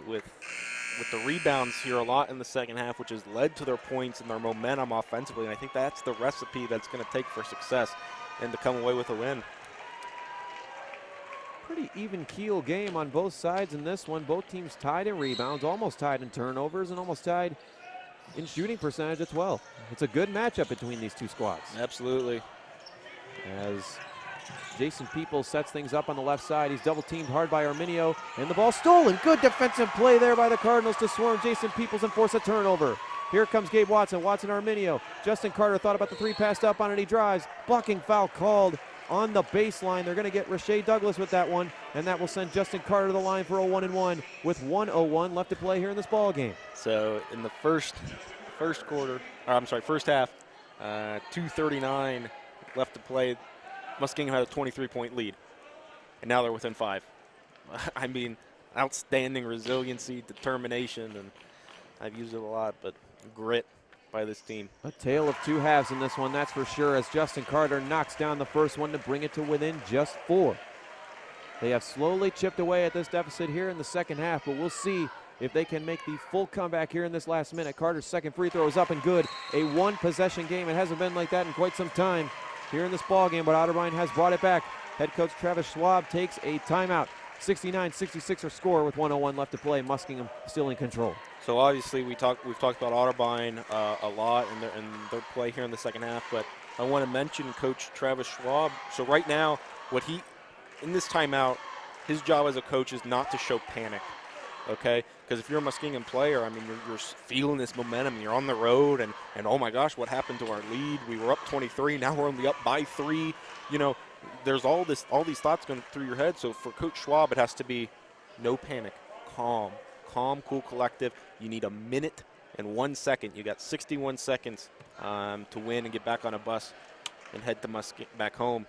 the rebounds here a lot in the second half, which has led to their points and their momentum offensively. And I think that's the recipe that's going to take for success and to come away with a win. Pretty even keel game on both sides in this one. Both teams tied in rebounds, almost tied in turnovers, and almost tied in shooting percentage as well. It's a good matchup between these two squads. Absolutely. As Jason Peoples sets things up on the left side, he's double teamed hard by Arminio, and the ball stolen. Good defensive play there by the Cardinals to swarm Jason Peoples and force a turnover. Here comes Gabe Watson, Arminio. Justin Carter thought about the three, passed up on it, he drives. Blocking foul called on the baseline. They're going to get Rashae Douglas with that one, and that will send Justin Carter to the line for a 1-and-1 with 1:01 left to play here in this ball game. So in the first half, 2:39 left to play. Muskingum had a 23-point lead, and now they're within 5. I mean, outstanding resiliency, determination, and I've used it a lot, but grit by this team. A tale of two halves in this one, that's for sure, as Justin Carter knocks down the first one to bring it to within just 4. They have slowly chipped away at this deficit here in the second half, but we'll see if they can make the full comeback here in this last minute. Carter's second free throw is up and good. A one-possession game. It hasn't been like that in quite some time here in this ball game, but Otterbein has brought it back. Head coach Travis Schwab takes a timeout. 69-66 score with 1:01 left to play. Muskingum still in control. So obviously we've talked about Otterbein a lot and their play here in the second half, but I want to mention Coach Travis Schwab. So right now, in this timeout, his job as a coach is not to show panic, okay? Because if you're a Muskingum player, I mean, you're feeling this momentum. You're on the road, and oh my gosh, what happened to our lead? We were up 23, now we're only up by 3. There's all these thoughts going through your head. So for Coach Schwab, it has to be no panic, calm, cool, collective. You need 1 minute and 1 second. You got 61 seconds to win and get back on a bus and head to back home.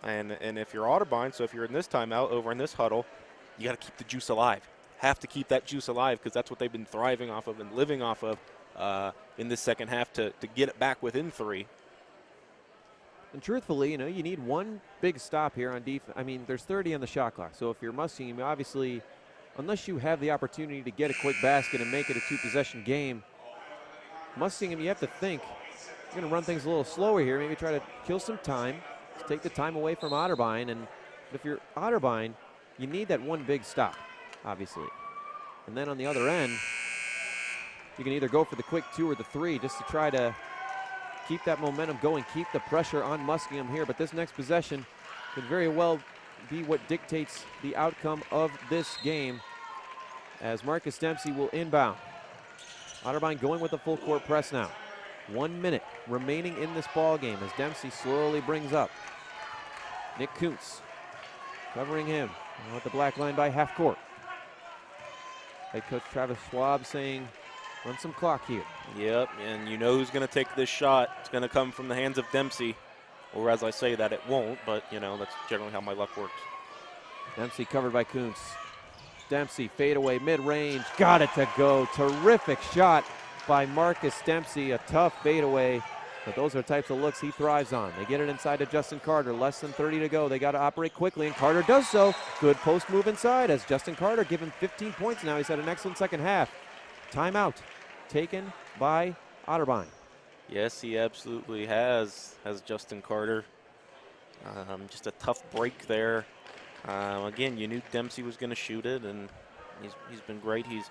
And if you're Otterbein, so if you're in this timeout over in this huddle, you got to keep the juice alive. Have to keep that juice alive, because that's what they've been thriving off of and living off of in this second half to get it back within 3. And truthfully, you need one big stop here on defense. I mean, there's 30 on the shot clock. So if you're Muskingum, obviously, unless you have the opportunity to get a quick basket and make it a 2-possession game, Muskingum, you have to think, you're going to run things a little slower here, maybe try to kill some time, take the time away from Otterbein. And if you're Otterbein, you need that one big stop, obviously. And then on the other end, you can either go for the quick 2 or the 3 just to try to keep that momentum going, keep the pressure on Muskingum here. But this next possession could very well be what dictates the outcome of this game, as Marcus Dempsey will inbound. Otterbein going with the full court press now. 1 minute remaining in this ball game as Dempsey slowly brings up Nick Koontz, covering him at the black line by half court. Head coach Travis Schwab saying, run some clock here. Yep, and you know who's going to take this shot. It's going to come from the hands of Dempsey. Or as I say that, it won't, but, that's generally how my luck works. Dempsey covered by Koontz. Dempsey, fadeaway, mid-range, got it to go. Terrific shot by Marcus Dempsey, a tough fadeaway, but those are types of looks he thrives on. They get it inside to Justin Carter, less than 30 to go. They got to operate quickly, and Carter does so. Good post move inside as Justin Carter given 15 points now. He's had an excellent second half. Timeout taken by Otterbein. Yes, he absolutely has Justin Carter. Just a tough break there. Again, you knew Dempsey was going to shoot it, and he's been great. He's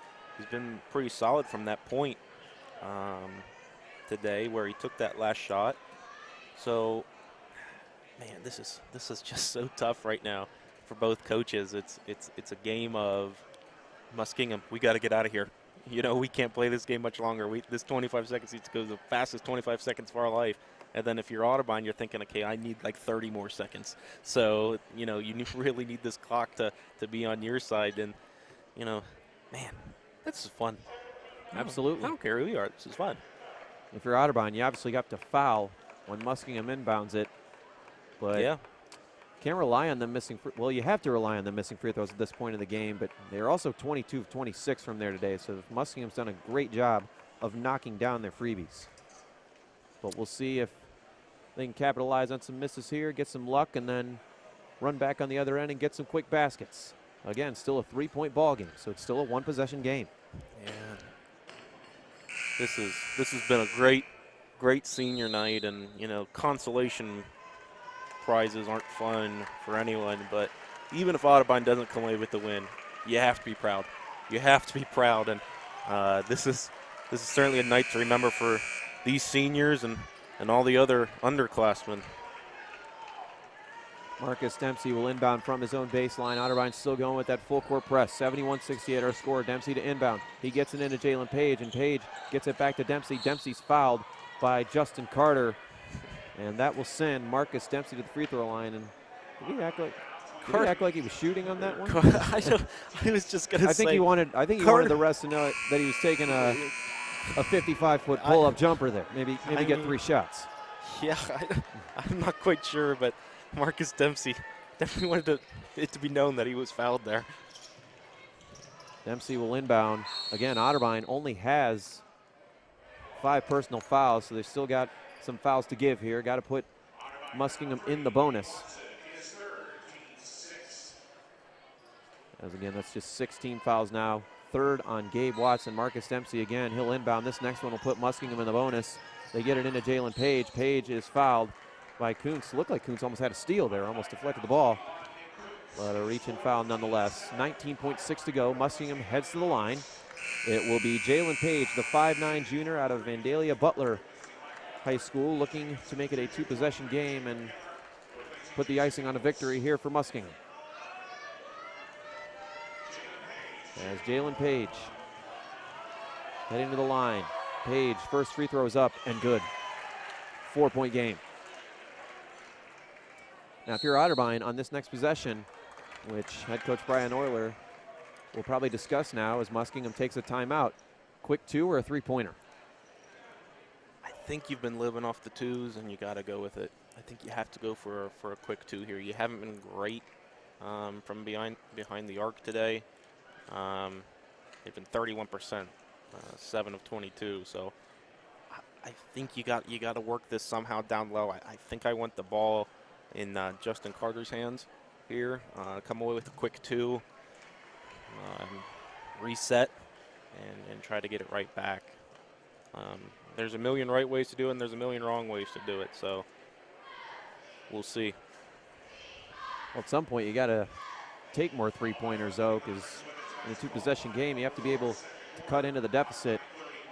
been pretty solid from that point today, where he took that last shot. So, man, this is just so tough right now for both coaches. It's a game of Muskingum. We got to get out of here. We can't play this game much longer. This 25 seconds needs to go the fastest 25 seconds of our life. And then if you're Otterbein, you're thinking, okay, I need like 30 more seconds. So, you really need this clock to be on your side. And, man, this is fun. Absolutely. I don't care who you are. This is fun. If you're Otterbein, you obviously have to foul when Muskingum inbounds it. But yeah, can't rely on them missing. Well, you have to rely on them missing free throws at this point of the game. But they're also 22 of 26 from there today. So Muskingum's done a great job of knocking down their freebies. But we'll see if they can capitalize on some misses here, get some luck, and then run back on the other end and get some quick baskets. Again, still a 3-point ball game, so it's still a one-possession game. Yeah. This has been a great senior night, and you know, consolation prizes aren't fun for anyone, but even if Otterbein doesn't come away with the win, you have to be proud. You have to be proud, and this is certainly a night to remember for these seniors and all the other underclassmen. Marcus Dempsey will inbound from his own baseline. Otterbein still going with that full court press. 71-68 our score. Dempsey to inbound. He gets it into Jalen Page, and Page gets it back to Dempsey. Dempsey's fouled by Justin Carter, and that will send Marcus Dempsey to the free throw line. And did he act like he was shooting on that one? I was just gonna say. I think he wanted the rest to know that he was taking a 55-foot pull-up jumper there. Maybe get 3 shots. Yeah, I'm not quite sure, but Marcus Dempsey definitely wanted it to be known that he was fouled there. Dempsey will inbound. Again, Otterbein only has 5 personal fouls, so they've still got some fouls to give here. Got to put Muskingum in the bonus. As again, that's just 16 fouls now. 3rd on Gabe Watson. Marcus Dempsey again, he'll inbound. This next one will put Muskingum in the bonus. They get it into Jalen Page. Page is fouled by Koontz. Looked like Koontz almost had a steal there, almost deflected the ball. But a reach and foul nonetheless. 19.6 to go. Muskingum heads to the line. It will be Jalen Page, the 5'9" junior out of Vandalia Butler High School, looking to make it a 2-possession game and put the icing on a victory here for Muskingum. As Jalen Page heading to the line. Page, first free throw is up and good. 4-point game. Now, if you're Otterbein on this next possession, which head coach Brian Euler will probably discuss now as Muskingum takes a timeout, quick 2 or a 3-pointer? I think you've been living off the 2s, and you got to go with it. I think you have to go for a quick 2 here. You haven't been great from behind the arc today. They've been 31%, 7 of 22. So I think you got to work this somehow down low. I think I want the ball in Justin Carter's hands here. Come away with a quick 2, reset, and try to get it right back. There's a million right ways to do it, and there's a million wrong ways to do it. So we'll see. Well, at some point you got to take more 3-pointers, though, because in a 2-possession game, you have to be able to cut into the deficit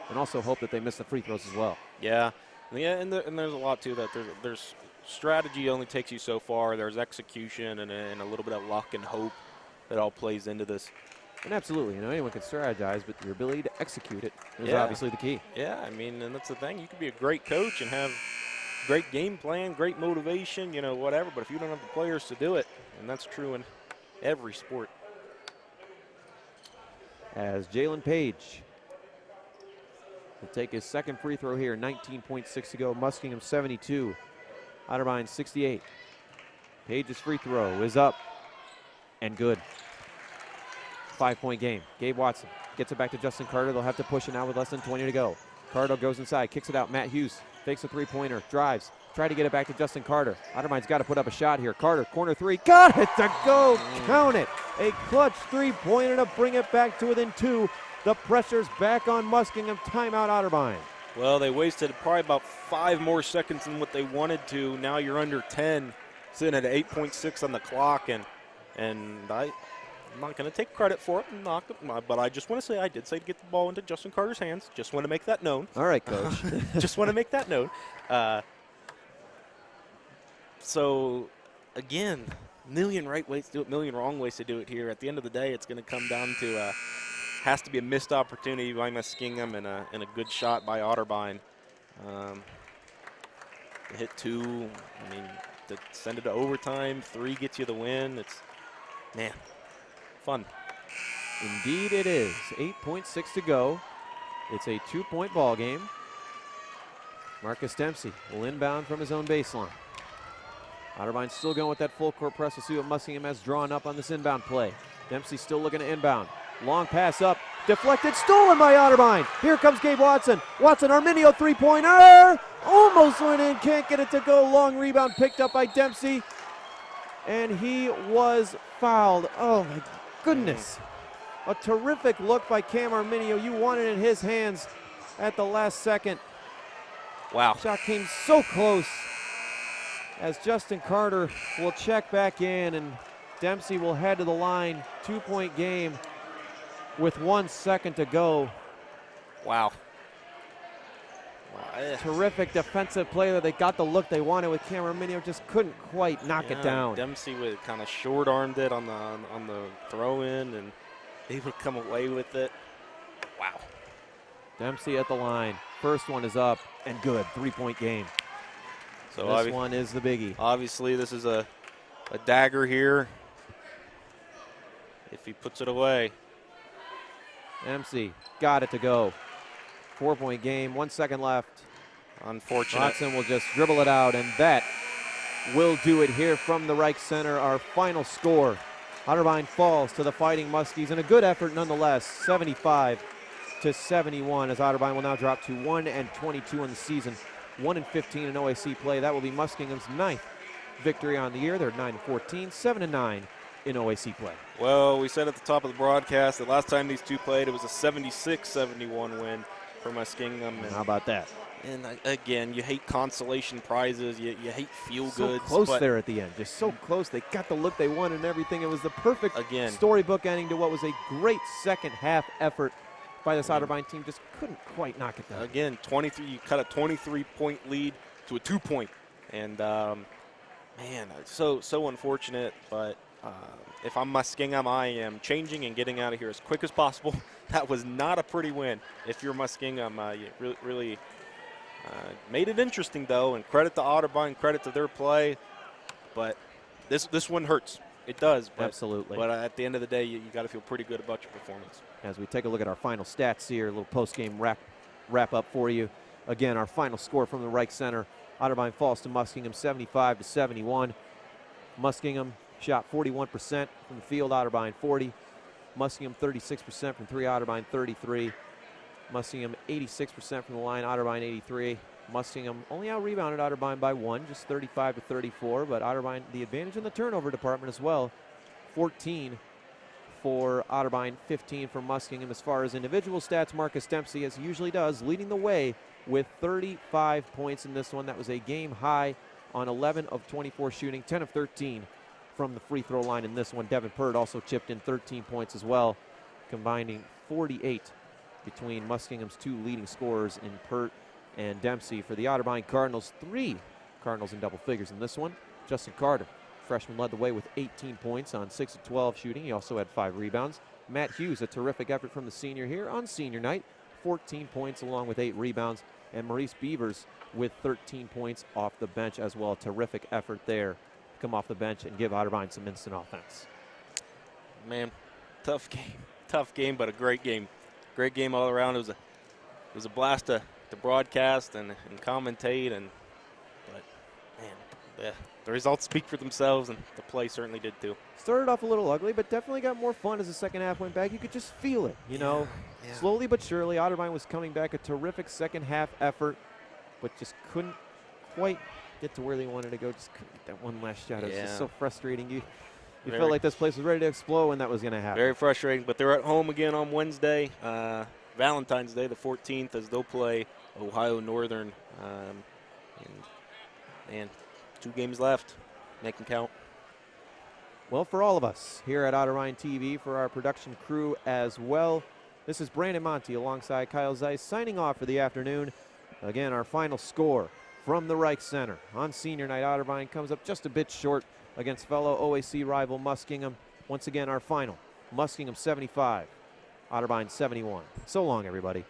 and also hope that they miss the free throws as well. Yeah, and there's a lot to that. There's strategy only takes you so far. There's execution and a little bit of luck and hope that all plays into this. And absolutely, anyone can strategize, but your ability to execute it is obviously the key. Yeah, I mean, and that's the thing. You could be a great coach and have great game plan, great motivation, whatever, but if you don't have the players to do it, and that's true in every sport. As Jalen Page will take his second free throw here, 19.6 to go. Muskingum 72, Otterbein 68. Page's free throw is up and good. 5-point game. Gabe Watson gets it back to Justin Carter. They'll have to push it now with less than 20 to go. Carter goes inside, kicks it out. Matt Hughes fakes a 3-pointer, drives, try to get it back to Justin Carter. Otterbein's got to put up a shot here. Carter, corner 3, got it to go. Count it. A clutch 3-pointer to bring it back to within 2. The pressure's back on Muskingum. Timeout, Otterbein. Well, they wasted probably about 5 more seconds than what they wanted to. Now you're under 10, sitting at 8.6 on the clock, and I'm not going to take credit for it, but I just want to say I did say to get the ball into Justin Carter's hands. Just want to make that known. All right, Coach. Just want to make that known. So, again, million right ways to do it, million wrong ways to do it here. At the end of the day, it's going to come down to has to be a missed opportunity by Muskingum and a good shot by Otterbein. To hit 2, I mean, to send it to overtime, 3 gets you the win. It's, man, fun. Indeed it is. 8.6 to go. It's a 2-point ball game. Marcus Dempsey will inbound from his own baseline. Otterbein still going with that full court press. We'll see what Muskingum has drawn up on this inbound play. Dempsey still looking to inbound. Long pass up, deflected, stolen by Otterbein. Here comes Gabe Watson. Watson, Arminio three-pointer. Almost went in, can't get it to go. Long rebound picked up by Dempsey. And he was fouled. Oh my goodness. A terrific look by Cam Arminio. You want it in his hands at the last second. Wow. Shot came so close as Justin Carter will check back in, and Dempsey will head to the line. 2-point game with 1 second to go. Wow. Terrific defensive play there. They got the look they wanted with Cam Arminio, just couldn't quite knock it down. Dempsey would kind of short-armed it on the throw-in, and he would come away with it. Wow. Dempsey at the line. First one is up and good. 3-point game. So this one is the biggie. Obviously, this is a dagger here if he puts it away. Dempsey got it to go. 4-point game, 1 second left. Unfortunate. Watson will just dribble it out, and that will do it here from the Rike Center. Our final score. Otterbein falls to the Fighting Muskies, and a good effort nonetheless, 75-71, as Otterbein will now drop to 1-22 in the season, 1-15 in OAC play. That will be Muskingum's 9th victory on the year. They're 9-14, 7-9 in OAC play. Well, we said at the top of the broadcast that last time these two played, it was a 76-71 win for Muskingum. How about that? And again, you hate consolation prizes. You hate feel-goods. So close there at the end. Just so close. They got the look they wanted and everything. It was the perfect storybook ending to what was a great second-half effort by this Otterbein team. Just couldn't quite knock it down. Again, 23. You cut a 23-point lead to a 2-point. And, man, so unfortunate. But if I'm Muskingum, I am changing and getting out of here as quick as possible. That was not a pretty win. If you're Muskingum, you really made it interesting, though, and credit to Otterbein, credit to their play. But this one hurts. It does. But, absolutely. But at the end of the day, you got to feel pretty good about your performance. As we take a look at our final stats here, a little post-game wrap up for you. Again, our final score from the Rike Center. Otterbein falls to Muskingum 75-71. Muskingum shot 41% from the field, Otterbein 40. Muskingum 36% from 3, Otterbein 33. Muskingum 86% from the line, Otterbein 83. Muskingum only out-rebounded Otterbein by 1, just 35-34, but Otterbein the advantage in the turnover department as well. 14 for Otterbein, 15 for Muskingum. As far as individual stats, Marcus Dempsey, as he usually does, leading the way with 35 points in this one. That was a game high on 11 of 24 shooting, 10 of 13 from the free throw line in this one. Devin Pert also chipped in 13 points as well, combining 48 between Muskingum's 2 leading scorers in Pert and Dempsey. For the Otterbein Cardinals, 3 Cardinals in double figures in this one. Justin Carter, freshman, led the way with 18 points on 6 of 12 shooting. He also had 5 rebounds. Matt Hughes, a terrific effort from the senior here on senior night, 14 points along with 8 rebounds. And Maurice Beavers with 13 points off the bench as well. A terrific effort there to come off the bench and give Otterbein some instant offense. Man, tough game, but a great game. Great game all around. It was a blast to broadcast and commentate, but man, the results speak for themselves, and the play certainly did too. Started off a little ugly, but definitely got more fun as the second half went back. You could just feel it, you know. Yeah. Slowly but surely, Otterbein was coming back. A terrific second half effort, but just couldn't quite get to where they wanted to go. Just couldn't get that one last shot. It was just so frustrating. You felt like this place was ready to explode when that was going to happen. Very frustrating, but they're at home again on Wednesday, Valentine's Day, the 14th, as they'll play Ohio Northern. And 2 games left. Make them count. Well, for all of us here at Otterbein TV, for our production crew as well, this is Brandon Monty alongside Kyle Zeiss signing off for the afternoon. Again, our final score from the Rike Center on senior night. Otterbein comes up just a bit short against fellow OAC rival Muskingum. Once again, our final, Muskingum 75, Otterbein 71. So long, everybody.